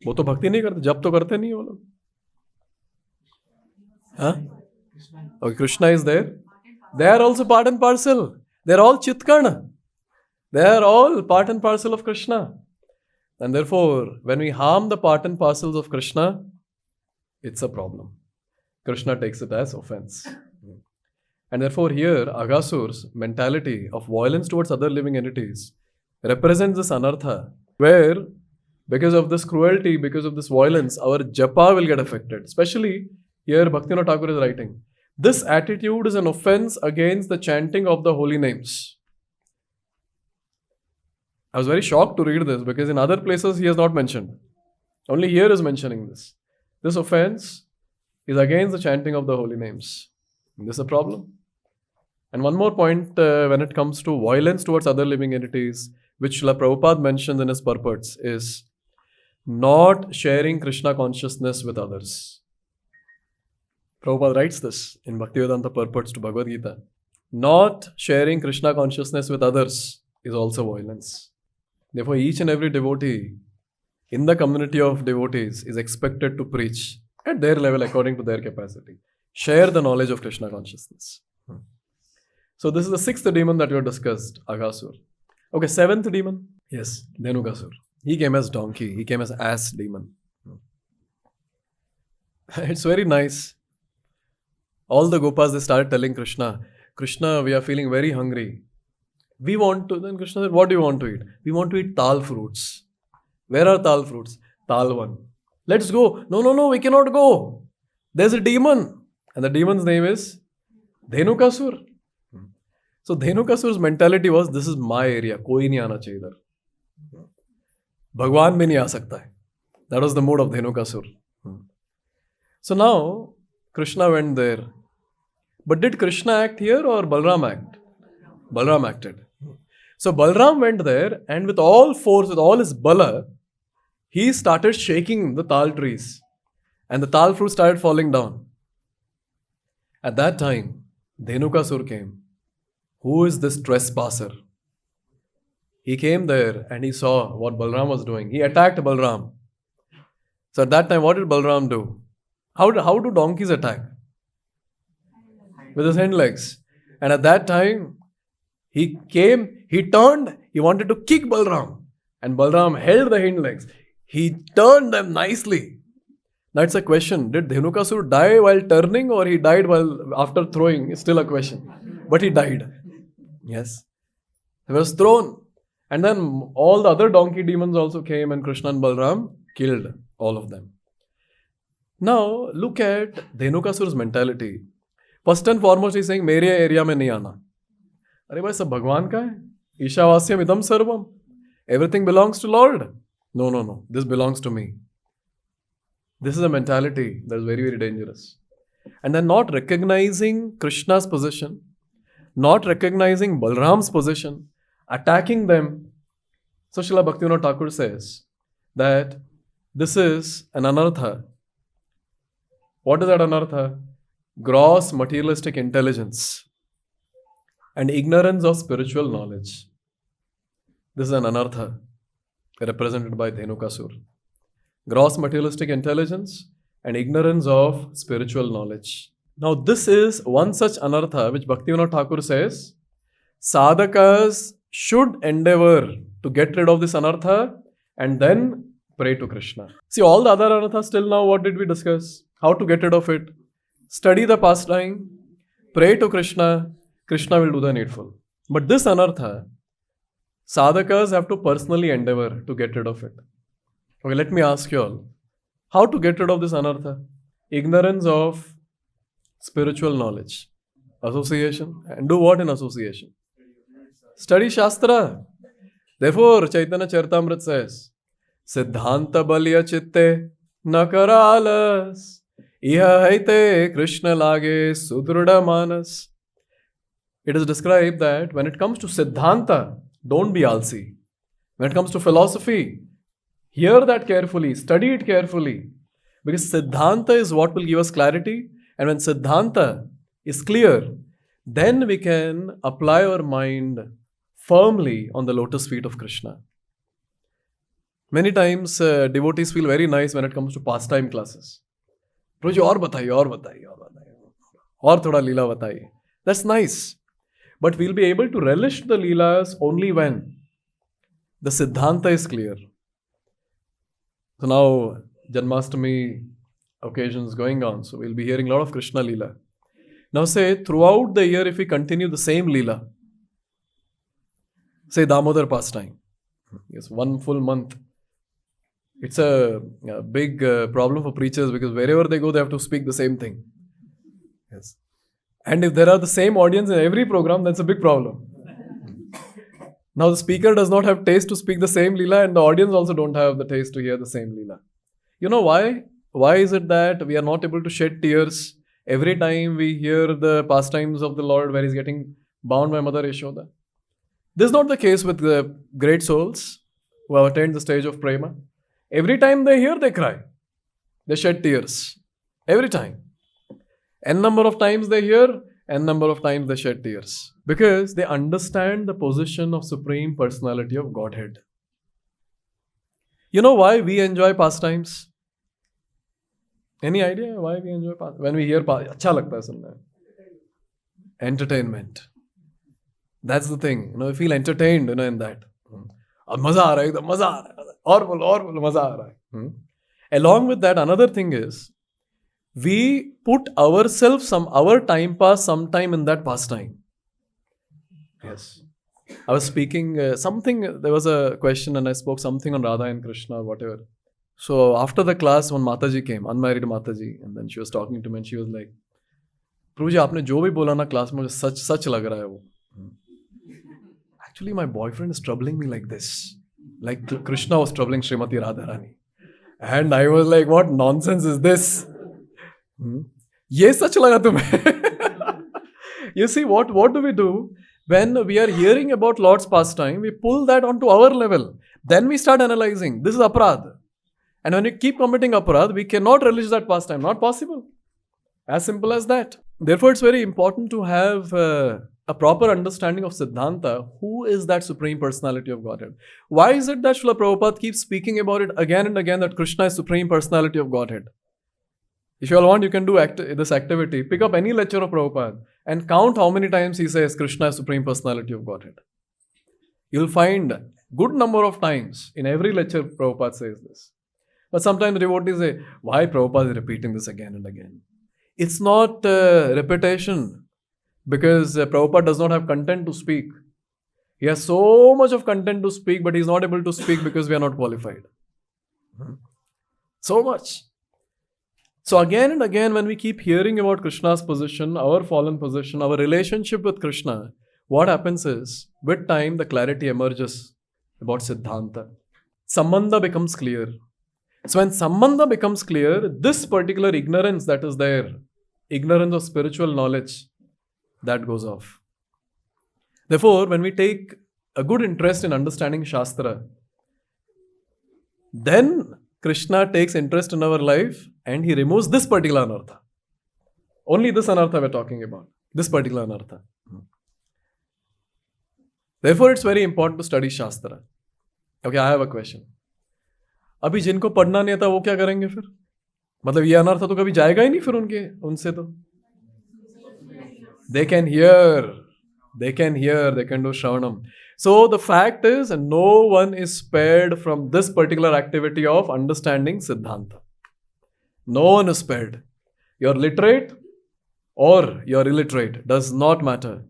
वो तो भक्ति नहीं करते, जब तो करते नहीं वो लोग. Huh? Okay, Krishna is there. They are also part and parcel. They are all Chitkana. They are all part and parcel of Krishna. And therefore, when we harm the part and parcels of Krishna, it's a problem. Krishna takes it as offense. And therefore, here, Agasur's mentality of violence towards other living entities represents this anartha, where because of this cruelty, because of this violence, our japa will get affected. Especially here, Bhaktivinoda Thakur is writing, this attitude is an offense against the chanting of the holy names. I was very shocked to read this because in other places he has not mentioned. Only here is mentioning this. This offense is against the chanting of the holy names. And this is a problem. And one more point when it comes to violence towards other living entities, which Srila Prabhupada mentions in his purports, is not sharing Krishna consciousness with others. Prabhupada writes this in Bhaktivedanta purports to Bhagavad Gita. Not sharing Krishna consciousness with others is also violence. Therefore, each and every devotee in the community of devotees is expected to preach at their level according to their capacity. Share the knowledge of Krishna consciousness. So this is the 6th demon that we have discussed, Aghasur. Okay, 7th demon? Yes, Dhenukasur. He came as donkey. He came as ass demon. It's very nice. All the Gopas, they started telling Krishna, Krishna, we are feeling very hungry. We want to, then Krishna said, what do you want to eat? We want to eat tal fruits. Where are tal fruits? Tal one. Let's go. No, we cannot go. There's a demon. And the demon's name is Dhenukasur. So Dhenukasur's mentality was, this is my area. Koi nahi aana chahiye idhar. Bhagwan bhi nahi aa sakta hai. That was the mood of Dhenukasur. So now, Krishna went there. But did Krishna act here or Balram act? Balram acted. So Balram went there and with all force, with all his bala, he started shaking the tal trees. And the tal fruit started falling down. At that time, Dhenukasur came. Who is this trespasser? He came there and he saw what Balram was doing. He attacked Balram. So at that time, what did Balram do? How do donkeys attack? With his hind legs. And at that time, he came, he turned, he wanted to kick Balram. And Balram held the hind legs. He turned them nicely. Now it's a question. Did Dhenukasur die while turning or he died while after throwing? It's still a question. But he died. Yes. He was thrown. And then all the other donkey demons also came and Krishna and Balram killed all of them. Now look at Dhenukasur's mentality. First and foremost, he's saying, मेरे area में नहीं आना. अरे भाई सब भगवान का है. ईशावास्यम idam sarvam. Everything belongs to Lord. No. This belongs to me. This is a mentality that is very, very dangerous. And then not recognizing Krishna's position, not recognizing Balram's position, attacking them. So Srila Bhaktivinoda Thakur says that this is an anartha. What is that anartha? Gross materialistic intelligence and ignorance of spiritual knowledge. This is an anartha represented by Dhenukasur. gross materialistic intelligence, and ignorance of spiritual knowledge. Now, this is one such anartha which Bhaktivinoda Thakur says sadhakas should endeavor to get rid of this anartha and then pray to Krishna. See, all the other anarthas till now, what did we discuss? How to get rid of it? Study the pastime, pray to Krishna, Krishna will do the needful. But this anartha, sadhakas have to personally endeavor to get rid of it. Okay, let me ask you all, how to get rid of this anartha? Ignorance of spiritual knowledge. Association. And do what in association? Study Shastra. Therefore, Chaitanya Charitamrita says, Siddhanta balya chitte nakaralas iha haite Krishna lage sudruda manas. It is described that when it comes to Siddhanta, don't be alsi. When it comes to philosophy, hear that carefully, study it carefully. Because Siddhanta is what will give us clarity. And when Siddhanta is clear, then we can apply our mind firmly on the lotus feet of Krishna. Many times devotees feel very nice when it comes to pastime classes. Prabhuji, aur bataiye. Aur thoda leela bataiye. That's nice. But we'll be able to relish the leelas only when the Siddhanta is clear. So now Janmashtami occasions going on. So we'll be hearing a lot of Krishna leela. Now say throughout the year if we continue the same leela, say Damodar pastime, yes, 1 full month, it's a big problem for preachers because wherever they go they have to speak the same thing. Yes. And if there are the same audience in every program, that's a big problem. Now the speaker does not have taste to speak the same leela and the audience also don't have the taste to hear the same leela. You know why? Why is it that we are not able to shed tears every time we hear the pastimes of the Lord where He's getting bound by Mother Yashoda? This is not the case with the great souls who have attained the stage of prema. Every time they hear, they cry. They shed tears. Every time. N number of times they hear, N number of times they shed tears. Because they understand the position of Supreme Personality of Godhead. You know why we enjoy pastimes? Any idea why we enjoy pastimes? When we hear pastimes, अच्छा लगता है सुनना. Entertainment. That's the thing. We feel entertained, in that. अब मजा आ रहा है एकदम मजा आ रहा है और बोलो मजा आ रहा है. Along with that, another thing is we put ourselves, our time pass sometime in that pastime. Yes. I was speaking there was a question and I spoke something on Radha and Krishna or whatever. So after the class, one Mataji came, unmarried Mataji, and then she was talking to me and she was like, Prabhuji, आपने जो भी बोला ना class में मुझे सच लग रहा है वो. Actually, my boyfriend is troubling me like this. Like Krishna was troubling Srimati Radharani. And I was like, what nonsense is this? ये सच लगा तुम्हें? You see, what do we do? When we are hearing about Lord's pastime, we pull that onto our level. Then we start analyzing. This is aparad. And when we keep committing aparad, we cannot relish that pastime. Not possible. As simple as that. Therefore, it's very important to have a proper understanding of Siddhanta. Who is that Supreme Personality of Godhead? Why is it that Srila Prabhupada keeps speaking about it again and again that Krishna is Supreme Personality of Godhead? If you all want, you can do this activity. Pick up any lecture of Prabhupada and count how many times he says Krishna is Supreme Personality of Godhead. You'll find good number of times in every lecture Prabhupada says this. But sometimes devotees say, why Prabhupada is repeating this again and again? It's not repetition because Prabhupada does not have content to speak. He has so much of content to speak, but he's not able to speak because we are not qualified. So much. So again and again, when we keep hearing about Krishna's position, our fallen position, our relationship with Krishna, what happens is, with time, the clarity emerges about Siddhanta. Sambandha becomes clear. So when Sambandha becomes clear, this particular ignorance that is there, ignorance of spiritual knowledge, that goes off. Therefore, when we take a good interest in understanding Shastra, then Krishna takes interest in our life and he removes this particular anartha. Only this anartha we're talking about. This particular anartha. Therefore, it's very important to study Shastra. Okay, I have a question. अभी जिनको पढ़ना नहीं आता वो क्या करेंगे फिर? मतलब ये अनर्थ तो कभी जाएगा ही नहीं फिर उनसे तो. They can hear, they can do Shravanam. So the fact is, no one is spared from this particular activity of understanding Siddhanta. No one is spared. You're literate or you're illiterate, does not matter.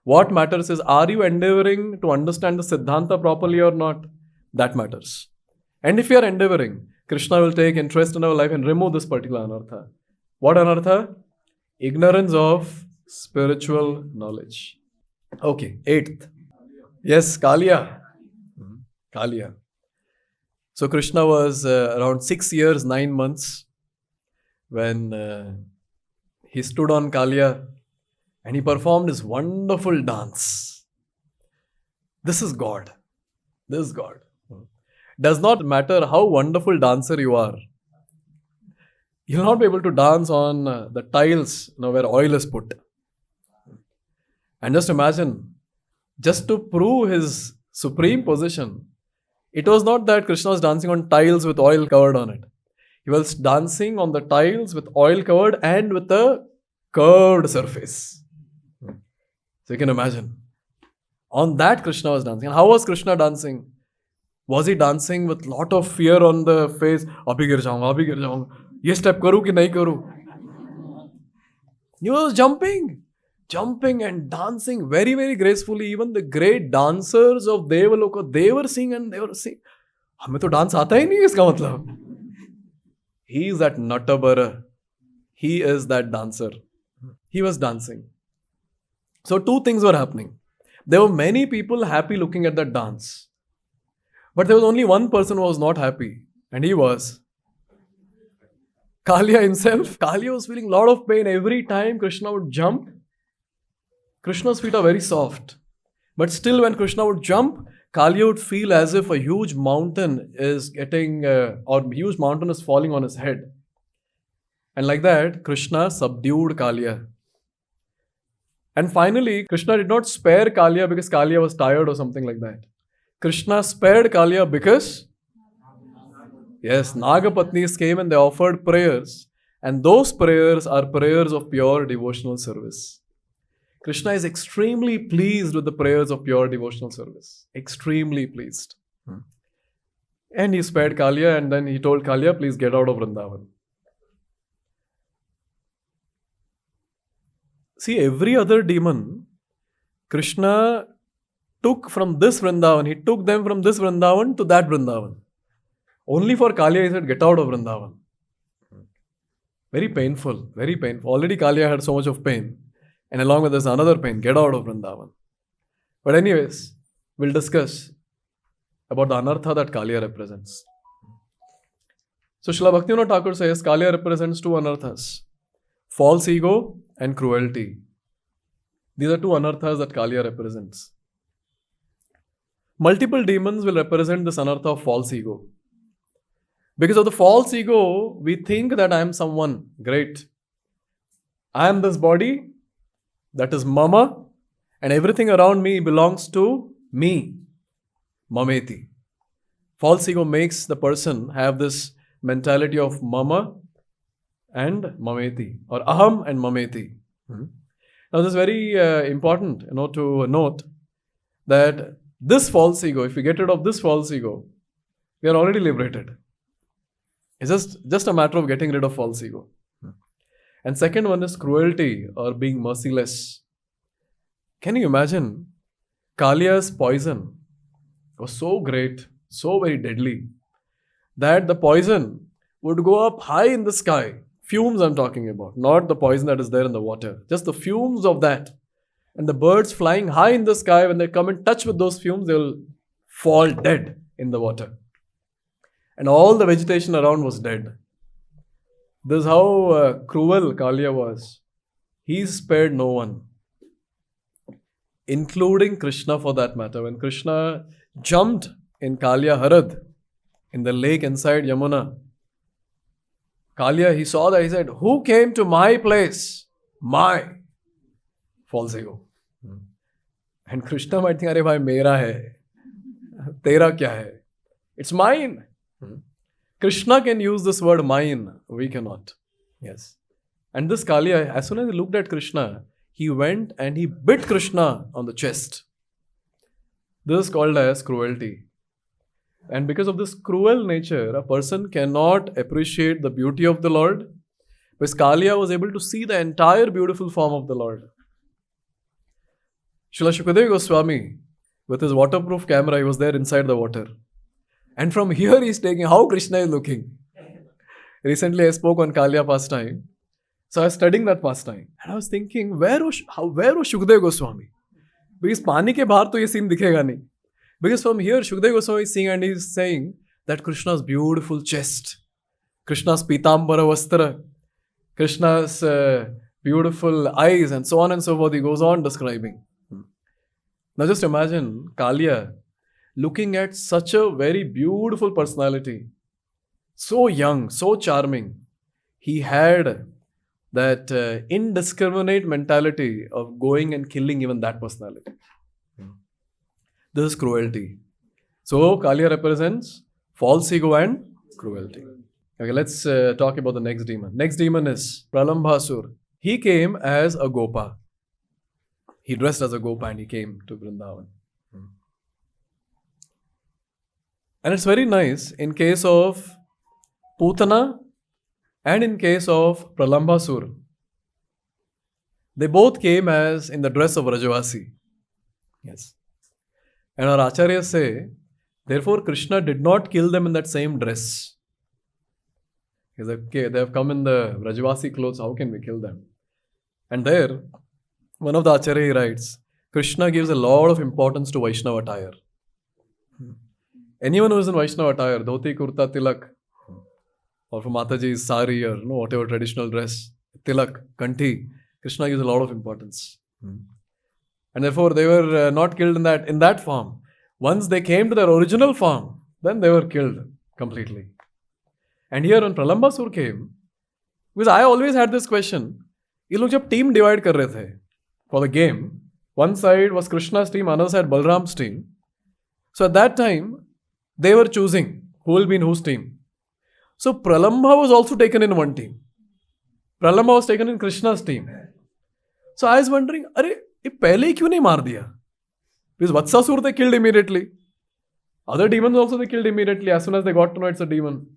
What matters is, are you endeavoring to understand the Siddhanta properly or not? That matters. And if you're endeavoring, Krishna will take interest in our life and remove this particular anartha. What anartha? Ignorance of spiritual knowledge. Okay, 8th. Yes, Kaliya. Kaliya. So Krishna was around 6 years, 9 months when he stood on Kaliya and he performed his wonderful dance. This is God. This is God. Does not matter how wonderful dancer you are. You'll not be able to dance on the tiles where oil is put. And just imagine, just to prove his supreme position, it was not that Krishna was dancing on tiles with oil covered on it. He was dancing on the tiles with oil covered and with a curved surface. So you can imagine. On that Krishna was dancing. And how was Krishna dancing? Was he dancing with lot of fear on the face? Abhi gir jaunga. Ye step karu ki nahi karu? He was jumping and dancing very, very gracefully. Even the great dancers of Devaloka, they were seeing and they were saying, हमें तो dance आता ही नहीं इसका मतलब. He is that Natabara. He is that dancer. He was dancing. So 2 things were happening. There were many people happy looking at that dance. But there was only one person who was not happy. And he was Kaliya himself. Kaliya was feeling a lot of pain every time Krishna would jump. Krishna's feet are very soft. But still when Krishna would jump, Kaliya would feel as if a huge mountain is huge mountain is falling on his head. And like that, Krishna subdued Kaliya. And finally, Krishna did not spare Kaliya because Kaliya was tired or something like that. Krishna spared Kaliya because, yes, Nagapatnis came and they offered prayers. And those prayers are prayers of pure devotional service. Krishna is extremely pleased with the prayers of pure devotional service. Extremely pleased. And he spared Kaliya and then he told Kaliya, please get out of Vrindavan. See, every other demon, Krishna took from this Vrindavan, he took them from this Vrindavan to that Vrindavan. Only for Kaliya he said, get out of Vrindavan. Very painful, very painful. Already Kaliya had so much of pain. And along with this another pain, get out of Vrindavan. But anyways, we'll discuss about the anartha that Kaliya represents. So Srila Bhaktivinoda Thakur says Kaliya represents 2 anarthas. False ego and cruelty. These are 2 anarthas that Kaliya represents. Multiple demons will represent this anartha of false ego. Because of the false ego, we think that I am someone great. I am this body, that is mama, and everything around me belongs to me. Mameti. False ego makes the person have this mentality of mama and mameti, or aham and mameti. Now this is very important, to note that this false ego, if we get rid of this false ego, we are already liberated. It's just a matter of getting rid of false ego. And second one is cruelty or being merciless. Can you imagine? Kaliya's poison was so great, so very deadly, that the poison would go up high in the sky. Fumes I'm talking about, not the poison that is there in the water. Just the fumes of that. And the birds flying high in the sky, when they come in touch with those fumes, they will fall dead in the water. And all the vegetation around was dead. This is how cruel Kaliya was. He spared no one, including Krishna for that matter. When Krishna jumped in Kaliya Harad, in the lake inside Yamuna, Kaliya, he saw that, he said, who came to my place? My false ego. And Krishna might think, अरे भाई मेरा है, तेरा क्या है? It's mine. Krishna can use this word mine, we cannot. Yes. And this Kaliya, as soon as he looked at Krishna, he went and he bit Krishna on the chest. This is called as cruelty. And because of this cruel nature, a person cannot appreciate the beauty of the Lord. Because Kaliya was able to see the entire beautiful form of the Lord. Srila Shukadeva Goswami, with his waterproof camera, he was there inside the water. And from here he is taking how Krishna is looking. Recently I spoke on Kaliya pastime. So I was studying that pastime. And I was thinking, where was Shukadeva Goswami? Because पानी के बाहर तो ये scene दिखेगा नहीं. Because from here Shukadeva Goswami is seeing and he is saying that Krishna's beautiful chest, Krishna's pitambara vastra, Krishna's beautiful eyes and so on and so forth. He goes on describing. Now just imagine Kaliya looking at such a very beautiful personality, so young, so charming. He had that indiscriminate mentality of going and killing even that personality. This is cruelty. So Kaliya represents false ego and cruelty. Okay, let's talk about the next demon. Next demon is Pralambasur. He came as a Gopa. He dressed as a Gopa and he came to Vrindavan. And it's very nice in case of Putana and in case of Pralambasur. They both came as in the dress of Rajavasi. Yes. And our Acharyas say, therefore Krishna did not kill them in that same dress. He said, okay, they have come in the Rajavasi clothes, how can we kill them? And there, one of the Acharya writes, Krishna gives a lot of importance to Vaishnava attire. Anyone who is in Vaishnava attire, dhoti, kurta, tilak, or for Mataji's sari or whatever traditional dress, tilak, kanthi, Krishna gives a lot of importance. And therefore they were not killed in that form. Once they came to their original form, then they were killed completely. And here when Pralambasur came, because I always had this question, ये लोग जब team divide कर रहे थे for the game, one side was Krishna's team, another side Balram's team. So at that time, they were choosing who will be in whose team. So Pralamba was also taken in one team. Pralamba was taken in Krishna's team. So I was wondering, अरे ये पहले ही क्यों नहीं मार दिया? Because Vatsasur they killed immediately. Other demons also they killed immediately as soon as they got to know it's a demon.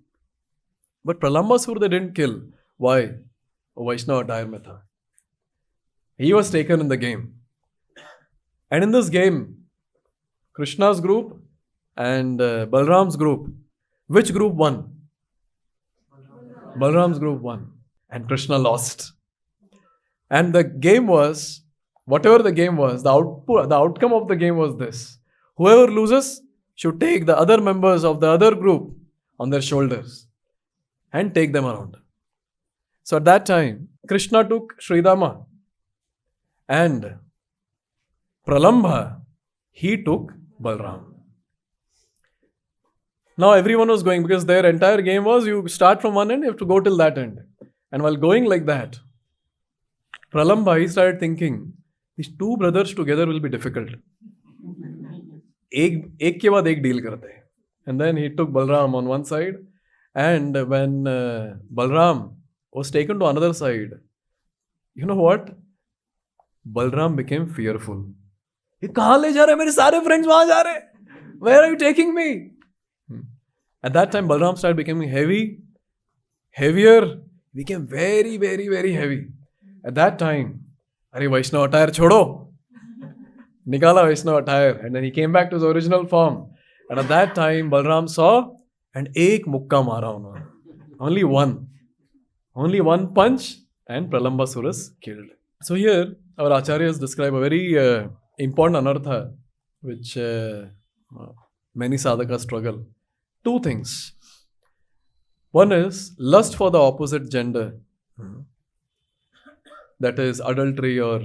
But Pralambasur they didn't kill. Why? Vaishnava attire mein tha. He was taken in the game. And in this game, Krishna's group and Balram's group, which group won? Balram's group won. And Krishna lost. And the game was, whatever the game was, the outcome of the game was this. Whoever loses should take the other members of the other group on their shoulders and take them around. So at that time, Krishna took Sridama and Pralamba, he took Balram. Now everyone was going because their entire game was you start from one end, you have to go till that end. And while going like that, Pralamba, he started thinking, these two brothers together will be difficult. एक के बाद एक deal करते हैं. And then he took Balram on one side. And when Balram was taken to another side, you know what? Balram became fearful. ये कहाँ ले जा रहे हैं? मेरे सारे friends वहाँ जा रहे हैं. Where are you taking me? At that time, Balram started becoming heavier, became very, very, very heavy. At that time, अरे Vaishnava attire छोड़ो, निकाला Vaishnava attire, and then he came back to his original form. And at that time, Balram saw, and एक मुक्का मारा उन्होंने. Only one punch, and Pralambasur is killed. So here, our acharyas describe a very important anartha, which many sadhakas struggle. Two things. One is lust for the opposite gender. That is adultery or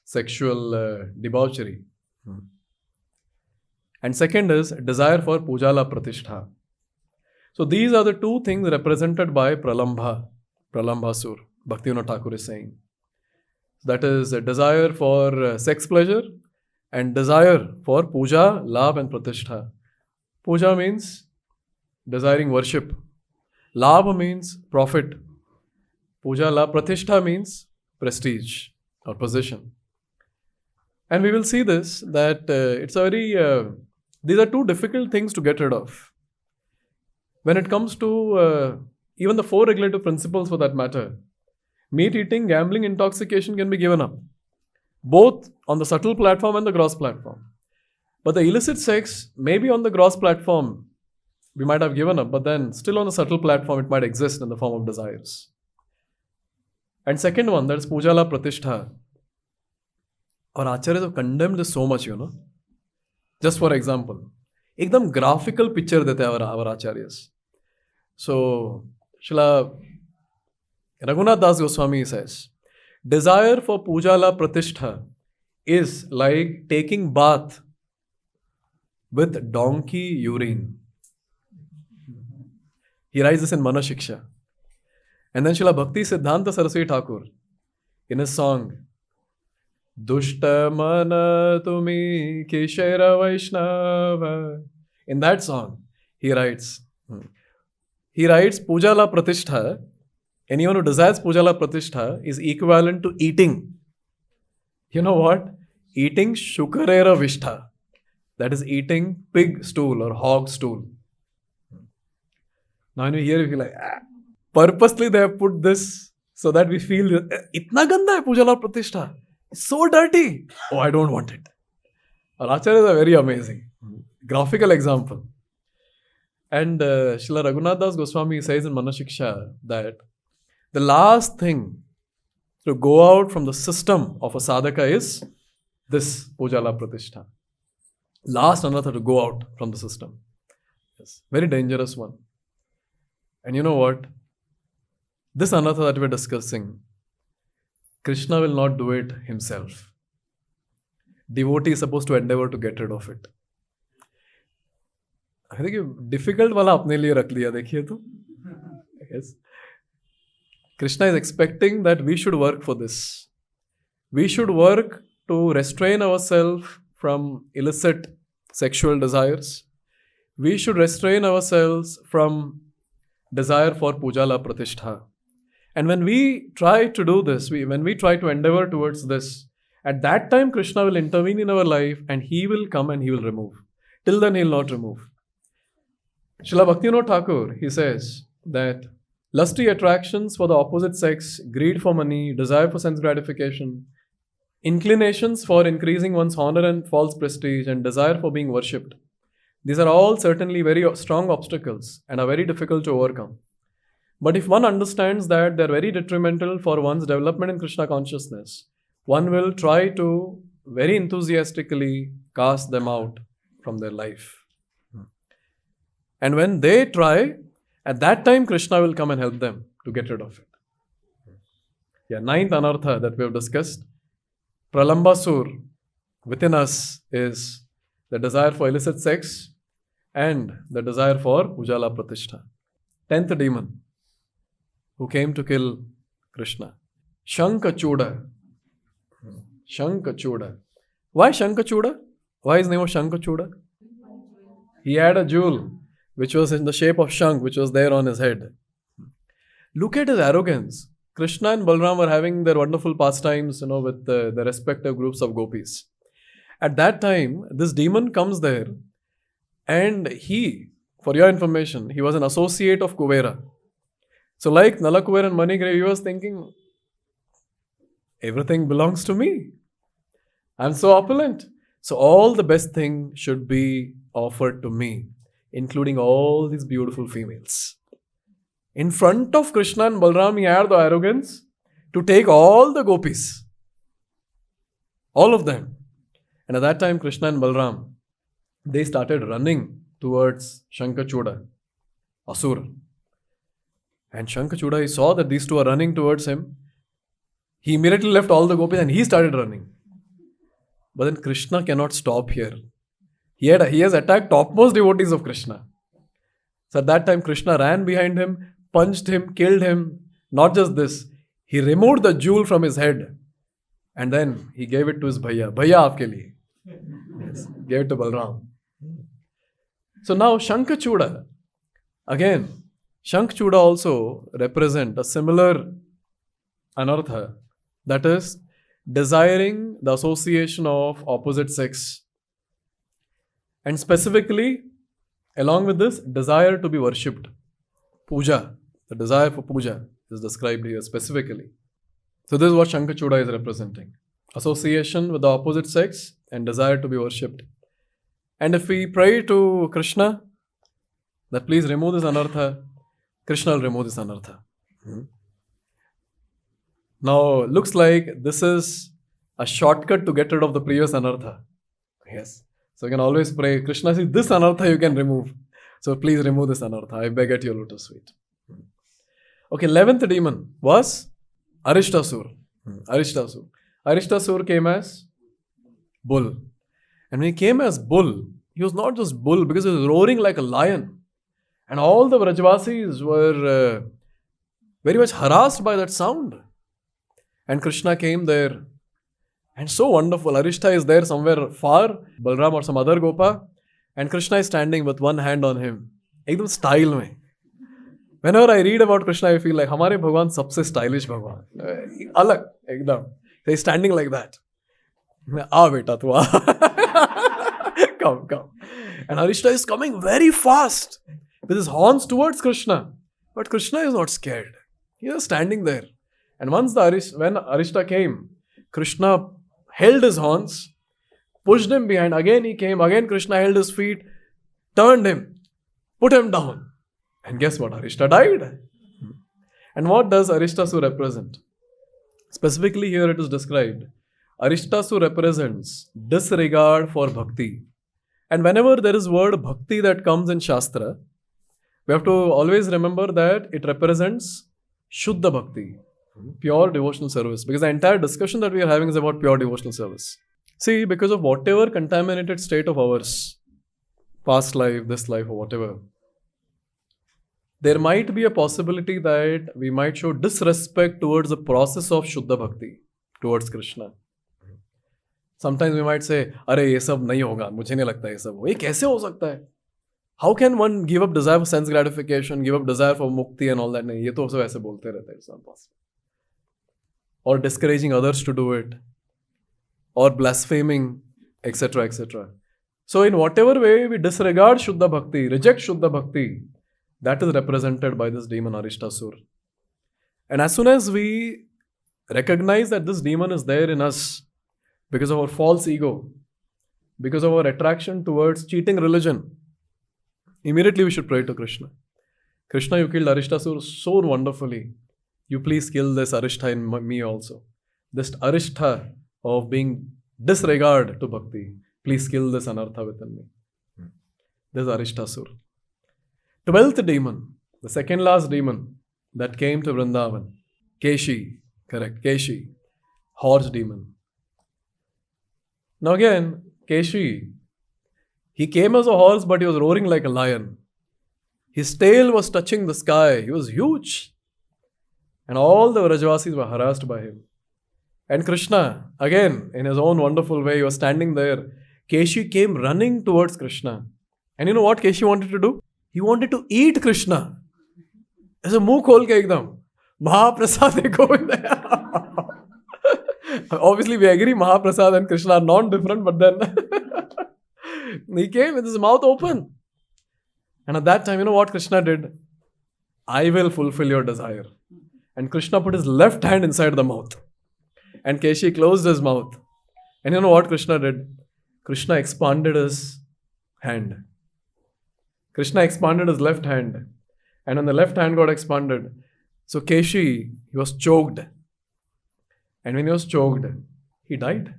sexual debauchery. And second is desire for pujala pratishtha. So these are the two things represented by Pralambasur, Bhaktivinoda Thakur is saying. That is a desire for sex pleasure and desire for puja, labh and pratishtha. Puja means desiring worship. Labha means profit. Puja la pratishtha means prestige or position. And we will see this, that it's a very, these are two difficult things to get rid of. When it comes to even the 4 regulative principles for that matter, meat eating, gambling, intoxication can be given up, both on the subtle platform and the gross platform. But the illicit sex, maybe on the gross platform, we might have given up, but then still on the subtle platform, it might exist in the form of desires. And second one, that is puja la pratishtha. Our acharyas have condemned this so much, Just for example, ekdam graphical picture dete our acharyas. So, Srila Raghunath Das Goswami says, desire for puja la pratishtha is like taking bath with donkey urine. He writes this in Manashiksha. And then Srila Bhakti Siddhanta Saraswati Thakur, in his song, Dushta mana tumi kishara vaishnava. In that song, he writes, puja la pratishtha, anyone who desires puja la pratishtha is equivalent to eating. You know what? Eating shukarera vishtha. That is eating pig stool or hog stool. Now when you hear it, you feel like, purposely they have put this so that we feel, itna ganda hai puja la pratishtha. It's so dirty. Oh, I don't want it. Our acharyas are very amazing. Graphical example. And Srila Raghunath Das Goswami says in Manashiksha that the last thing to go out from the system of a sadhaka is this puja la pratishtha. Last another to go out from the system. Yes. Very dangerous one. And you know what? This another that we're discussing, Krishna will not do it himself. Devotee is supposed to endeavor to get rid of it. I think difficult wala apne liye rakh liya, dekhiye to. Yes. Krishna is expecting that we should work for this. We should work to restrain ourselves from illicit sexual desires. We should restrain ourselves from desire for puja la pratishtha. And when we try to do this, when we try to endeavor towards this, at that time Krishna will intervene in our life and he will come and he will remove. Till then he will not remove. Srila Bhaktivinoda Thakur, he says that lusty attractions for the opposite sex, greed for money, desire for sense gratification, inclinations for increasing one's honor and false prestige, and desire for being worshipped, these are all certainly very strong obstacles and are very difficult to overcome. But if one understands that they are very detrimental for one's development in Krishna consciousness, one will try to very enthusiastically cast them out from their life. And when they try, at that time Krishna will come and help them to get rid of it. Yeah, 9th anartha that we have discussed. Pralambasur within us is the desire for illicit sex and the desire for puja la pratishtha. 10th demon who came to kill Krishna. Shankachuda. Shankachuda. Why Shankachuda? Why his name was Shankachuda? He had a jewel which was in the shape of Shank, which was there on his head. Look at his arrogance. Krishna and Balram were having their wonderful pastimes, with the respective groups of gopis. At that time, this demon comes there and he, for your information, he was an associate of Kuvera. So like Nalakuver and Manigrave, he was thinking, everything belongs to me. I'm so opulent. So all the best thing should be offered to me, including all these beautiful females. In front of Krishna and Balram, he had the arrogance to take all the gopis. All of them. And at that time, Krishna and Balram, they started running towards Shankachuda, Asura. And Shankachuda, he saw that these two are running towards him. He immediately left all the gopis and he started running. But then Krishna cannot stop here. He has attacked topmost devotees of Krishna. So at that time, Krishna ran behind him, punched him, killed him. Not just this, he removed the jewel from his head and then he gave it to his bhaiya. Bhaiya aapke liye. Yes, gave it to Balram. So now Shankachuda, again, Shankh-Chuda also represent a similar anartha, that is, desiring the association of opposite sex. And specifically, along with this, desire to be worshipped. Puja, the desire for puja is described here specifically. So this is what Shankh-Chuda is representing. Association with the opposite sex and desire to be worshipped. And if we pray to Krishna, that please remove this anartha, Krishna will remove this anartha. Now, looks like this is a shortcut to get rid of the previous anartha. Yes. So you can always pray, Krishna, see this anartha you can remove. So please remove this anartha. I beg at your lotus feet. Okay, 11th demon was Arishtasur. Arishtasur came as bull. And when he came as bull, he was not just bull because he was roaring like a lion. And all the Vrajvasis were very much harassed by that sound. And Krishna came there. And so wonderful. Arishta is there somewhere far, Balram or some other Gopa. And Krishna is standing with one hand on him. Ekdam style mein. Whenever I read about Krishna, I feel like, Hamare Bhagwan sabse stylish Bhagwan. Alag, ekdam. He's standing like that. Aa beta, tu aa. Come. And Arishta is coming very fast with his horns towards Krishna. But Krishna is not scared. He is standing there. And once when Arishta came, Krishna held his horns, pushed him behind. Again he came. Again Krishna held his feet, turned him, put him down. And guess what? Arishta died. And what does Arishtasur represent? Specifically here it is described. Arishtasur represents disregard for bhakti. And whenever there is word bhakti that comes in Shastra, we have to always remember that it represents Shuddha Bhakti, pure devotional service. Because the entire discussion that we are having is about pure devotional service. See, because of whatever contaminated state of ours, past life, this life or whatever, there might be a possibility that we might show disrespect towards the process of Shuddha Bhakti, towards Krishna. Sometimes we might say, अरे ये सब नहीं होगा, मुझे नहीं लगता ये सब हो. ये कैसे हो सकता है? How can one give up desire for sense gratification, give up desire for mukti and all that? नहीं, ये तो सब ऐसे बोलते रहते हैं. It's not possible. Or discouraging others to do it, or blaspheming, etc., etc. So in whatever way we disregard Shuddha Bhakti, reject Shuddha Bhakti, that is represented by this demon Arishtasur. And as soon as we recognize that this demon is there in us because of our false ego, because of our attraction towards cheating religion, immediately we should pray to Krishna. Krishna, you killed Arishtasur so wonderfully. You please kill this Arishtha in me also. This Arishtha of being disregard to bhakti. Please kill this anartha within me. This is Arishtasur. 12th demon, the second last demon that came to Vrindavan. Keshi, correct, Keshi, horse demon. Now again, Keshi, he came as a horse but he was roaring like a lion. His tail was touching the sky. He was huge. And all the Vrajvasis were harassed by him. And Krishna, again, in his own wonderful way, he was standing there. Keshi came running towards Krishna. And you know what Keshi wanted to do? He wanted to eat Krishna. As a muh khol ke ekdam. Mahaprasad hai Govinda. Obviously, we agree Mahaprasad and Krishna are non-different, but then he came with his mouth open. And at that time, you know what Krishna did? I will fulfill your desire. And Krishna put his left hand inside the mouth. And Keshi closed his mouth. And you know what Krishna did? Krishna expanded his hand. Krishna expanded his left hand. And when the left hand got expanded, so Keshi, he was choked. And when he was choked, he died.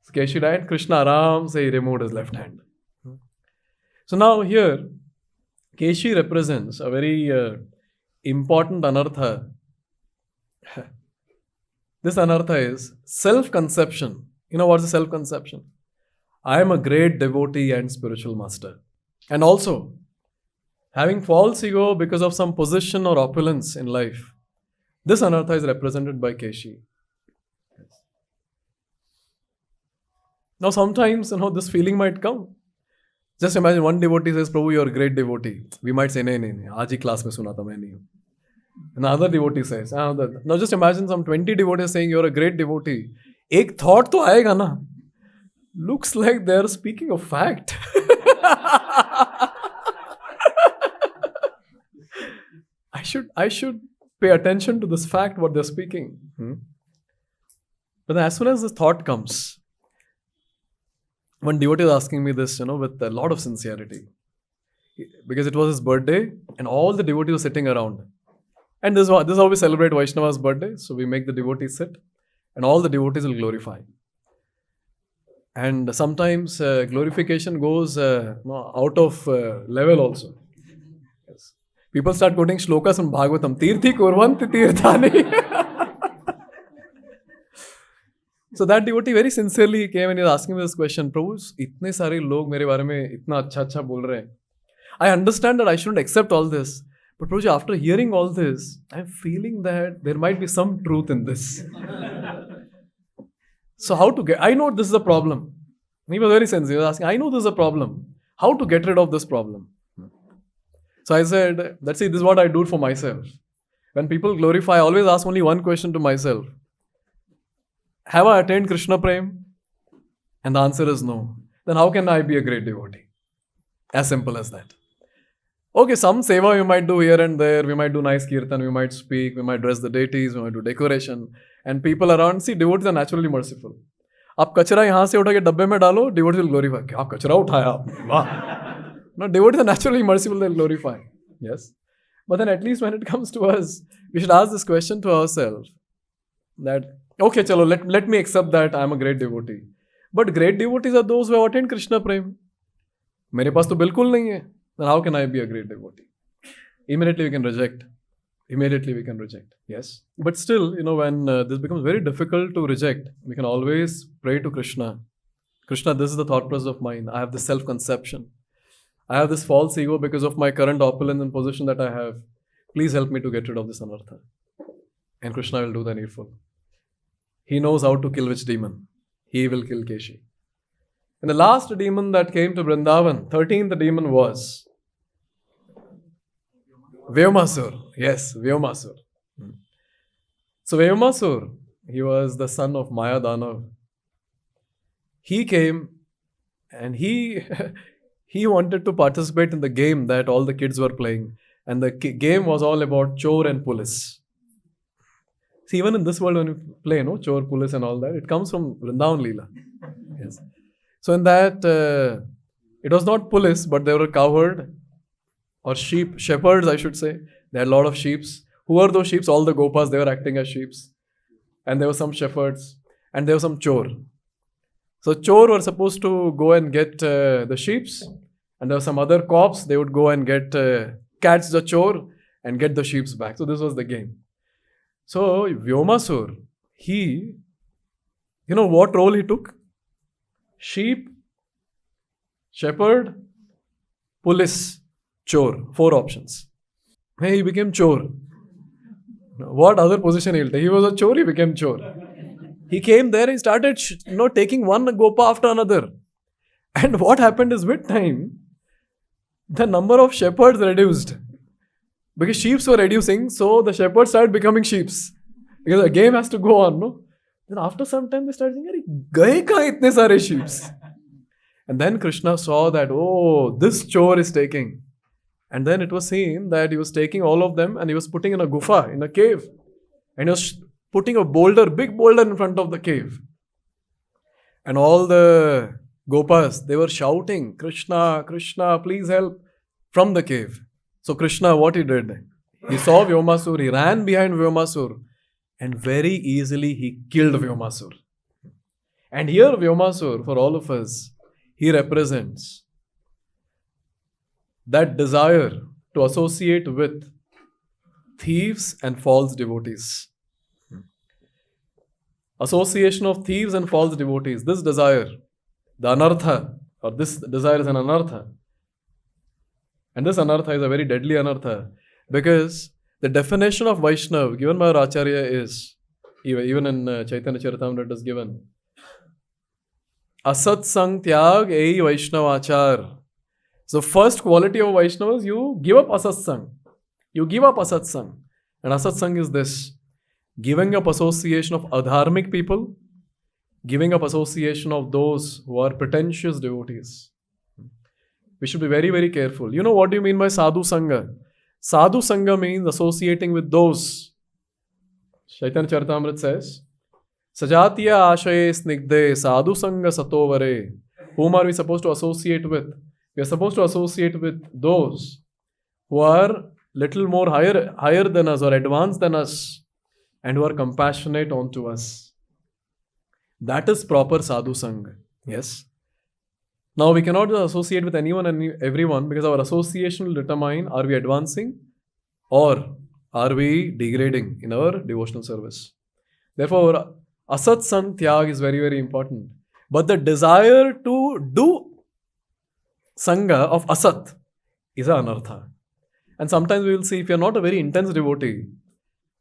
So Keshi died. Krishna Aram say he removed his left hand. So now here, Keshi represents a very important anartha. This anartha is self-conception. You know what's the self-conception? I am a great devotee and spiritual master. And also, having false ego because of some position or opulence in life. This anartha is represented by Keshi. Now sometimes, this feeling might come. Just imagine one devotee says, Prabhu, you're a great devotee. We might say, nahi, nahi, nahi. Aaj hi class mein suna tha, main nahi hu. Another devotee says, another. Now just imagine some 20 devotees saying you're a great devotee. Ek thought to aayega na. Looks like they're speaking of fact. I should pay attention to this fact, what they're speaking. But then as soon as this thought comes, one devotee was asking me this, with a lot of sincerity. Because it was his birthday and all the devotees were sitting around. And this is how we celebrate Vaishnava's birthday. So we make the devotees sit and all the devotees will glorify. And sometimes glorification goes out of level also. Yes. People start quoting shlokas from Bhagavatam. Tirthi kurvanti tirthani. So that devotee very sincerely came and he was asking me this question. Prabhu, itne sare log mere baare mein itna acha bol rahe hain. I understand that I shouldn't accept all this. But Prabhuji, after hearing all this, I'm feeling that there might be some truth in this. So how to get... I know this is a problem. He was very sensitive. He was asking, I know this is a problem. How to get rid of this problem? So I said, let's see, this is what I do for myself. When people glorify, I always ask only one question to myself. Have I attained Krishna Prem? And the answer is no. Then how can I be a great devotee? As simple as that. Okay, some seva we might do here and there. We might do nice kirtan, we might speak, we might dress the deities, we might do decoration. And people around, see, devotees are naturally merciful. आप कचरा यहाँ से उठा के डब्बे में डालो, devotees will glorify. क्या कचरा उठाया आपने? वाह. No, devotees are naturally merciful, they'll glorify. Yes. But then at least when it comes to us, we should ask this question to ourselves. That, okay, chalo, let me accept that I am a great devotee. But great devotees are those who have attained Krishna Prem. मेरे पास तो बिल्कुल नहीं है. Then how can I be a great devotee? Immediately we can reject. Yes. But still, when this becomes very difficult to reject, we can always pray to Krishna. Krishna, this is the thought process of mine. I have this self-conception. I have this false ego because of my current opulence and position that I have. Please help me to get rid of this anartha. And Krishna will do the needful. He knows how to kill which demon. He will kill Keshi. And the last demon that came to Vrindavan, 13th demon was Vyomasur. Yes, Vyomasur. So Vyomasur, he was the son of Maya Danav. He came and he wanted to participate in the game that all the kids were playing. And the game was all about chor and police. See, even in this world when you play, chor, police and all that, it comes from Vrindavan Leela. Yes. So in that, it was not police, but they were cowherd or shepherds, I should say. They had a lot of sheep. Who were those sheep? All the gopas, they were acting as sheep. And there were some shepherds and there were some chor. So chor were supposed to go and get the sheep. And there were some other cops, they would go and catch the chor and get the sheep back. So this was the game. So Vyomasur, he, what role he took? Sheep, shepherd, police, chor. 4 options. He became chor. What other position he'll take? He was a chor, he became chor. He came there, he started taking one gopa after another. And what happened is with time, the number of shepherds reduced. Because sheep were reducing, so the shepherds started becoming sheep. Because the game has to go on, no? Then after some time, they started thinking, gaye kahan itne sare sheep? And then Krishna saw that, this chor is taking. And then it was seen that he was taking all of them and he was putting in a gufa, in a cave. And he was putting a big boulder in front of the cave. And all the gopas, they were shouting, Krishna, Krishna, please help, from the cave. So Krishna, what he did? He saw Vyomasur, he ran behind Vyomasur. And very easily he killed Vyomasur. And here Vyomasur, for all of us, he represents that desire to associate with thieves and false devotees. Association of thieves and false devotees. This desire, the anartha, or this desire is an anartha. And this anartha is a very deadly anartha because the definition of Vaishnav given by our Acharya is, even in Chaitanya Charitamrita it is given, Asat Sang Tyag Ei Vaishnav Achar So first quality of Vaishnavas, you give up asatsang. You give up asatsang. And asatsang is this: giving up association of adharmic people, giving up association of those who are pretentious devotees. We should be very, very careful. You know what do you mean by sadhu sangha? Sadhu sangha means associating with those. Chaitanya Charitamrita says, Sajatiya ashaye snigde sadhu sangha satovare. Whom are we supposed to associate with? We are supposed to associate with those who are little more higher than us or advanced than us and who are compassionate onto us. That is proper sadhu sangha. Yes. Now we cannot associate with anyone and everyone because our association will determine, are we advancing or are we degrading in our devotional service. Therefore, asat sang tyag is very, very important. But the desire to do sangha of asat is an anartha. And sometimes we will see, if you are not a very intense devotee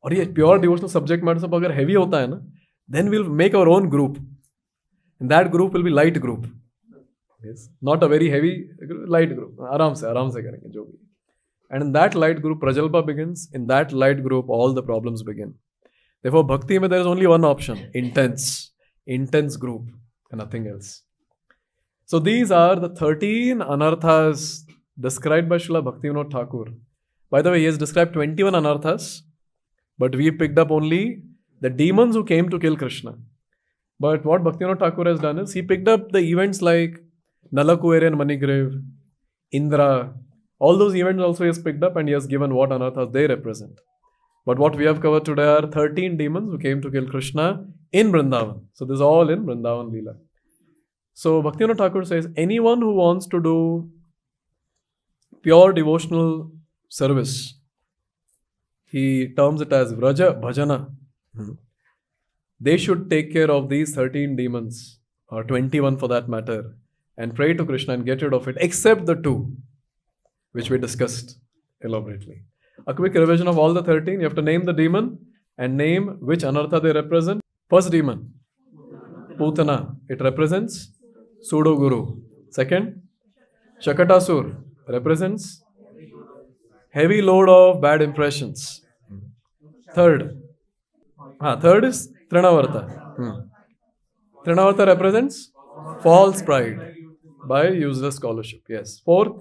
or a pure devotional subject matter सब अगर heavy होता है ना, then we'll make our own group. And that group will be light group. Yes. Not a very heavy, light group. आराम से करेंगे जो भी. And in that light group, Prajalpa begins. In that light group, all the problems begin. Therefore, Bhakti mein there is only one option: intense group and nothing else. So these are the 13 anarthas described by Srila Bhaktivinoda Thakur. By the way, he has described 21 anarthas, but we picked up only the demons who came to kill Krishna. But what Bhaktivinoda Thakur has done is, he picked up the events like Nalakuere and Manigrave, Indra, all those events also he has picked up and he has given what anarthas they represent. But what we have covered today are 13 demons who came to kill Krishna in Vrindavan. So this is all in Vrindavan Leela. So Bhaktivinoda Thakur says, anyone who wants to do pure devotional service, he terms it as Vraja Bhajana. They should take care of these 13 demons, or 21 for that matter, and pray to Krishna and get rid of it, except the two, which we discussed elaborately. A quick revision of all the 13. You have to name the demon and name which anartha they represent. First demon, Putana. It represents Pseudo Guru. Second, Shakatasur represents heavy load of bad impressions. Third is Trinavarta. Trinavarta represents false pride by useless scholarship. Yes. Fourth,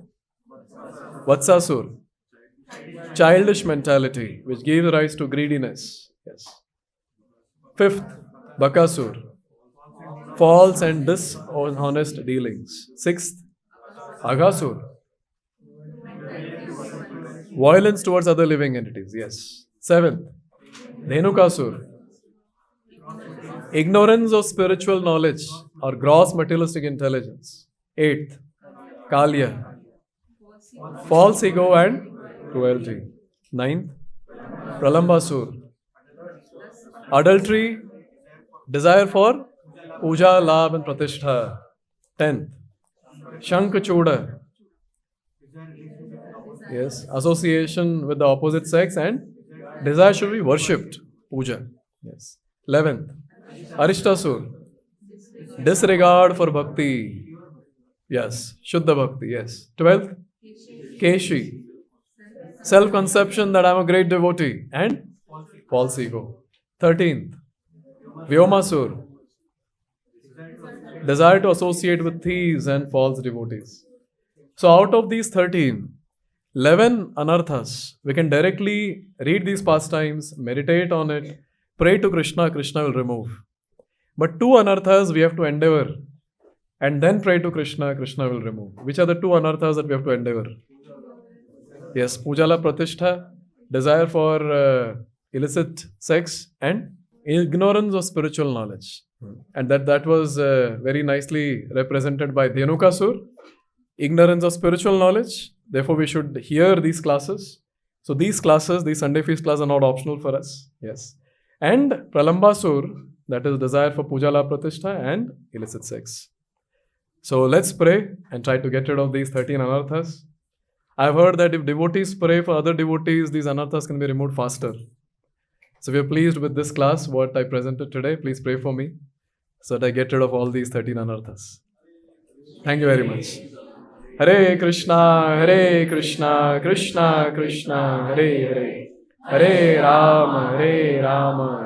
Vatsasur, childish mentality which gives rise to greediness. Yes. Fifth, Bakasur, false and dishonest dealings. Sixth, Aghasur, violence towards other living entities. Yes. Seventh, Dhenukasur, ignorance of spiritual knowledge or gross materialistic intelligence. Eighth, Kalya, false ego and cruelty. Ninth, Pralambasur, adultery, desire for puja, labh and pratishtha. 10th, Shankachoda, yes, association with the opposite sex and desire should be worshipped, puja. Yes. 11th, Arishtasur, disregard for bhakti. Yes, Shuddha bhakti. Yes. 12th, Keshi, self-conception that I am a great devotee and false ego. 13th, Vyomasur, desire to associate with thieves and false devotees. So out of these 13, 11 anarthas, we can directly read these pastimes, meditate on it, pray to Krishna, Krishna will remove. But 2 anarthas we have to endeavor and then pray to Krishna, Krishna will remove. Which are the 2 anarthas that we have to endeavor? Yes, Pujala Pratishtha, desire for illicit sex and ignorance of spiritual knowledge. And that was very nicely represented by Dhenukasur, ignorance of spiritual knowledge. Therefore, we should hear these classes. So these classes, these Sunday feast classes are not optional for us. Yes. And Pralambasur, that is desire for Pujala Pratishtha and illicit sex. So let's pray and try to get rid of these 13 anarthas. I've heard that if devotees pray for other devotees, these anarthas can be removed faster. So if you're pleased with this class, what I presented today, please pray for me so that I get rid of all these 13 anarthas. Thank you very much. Hare Krishna, Krishna Krishna, Hare Hare, Hare Rama,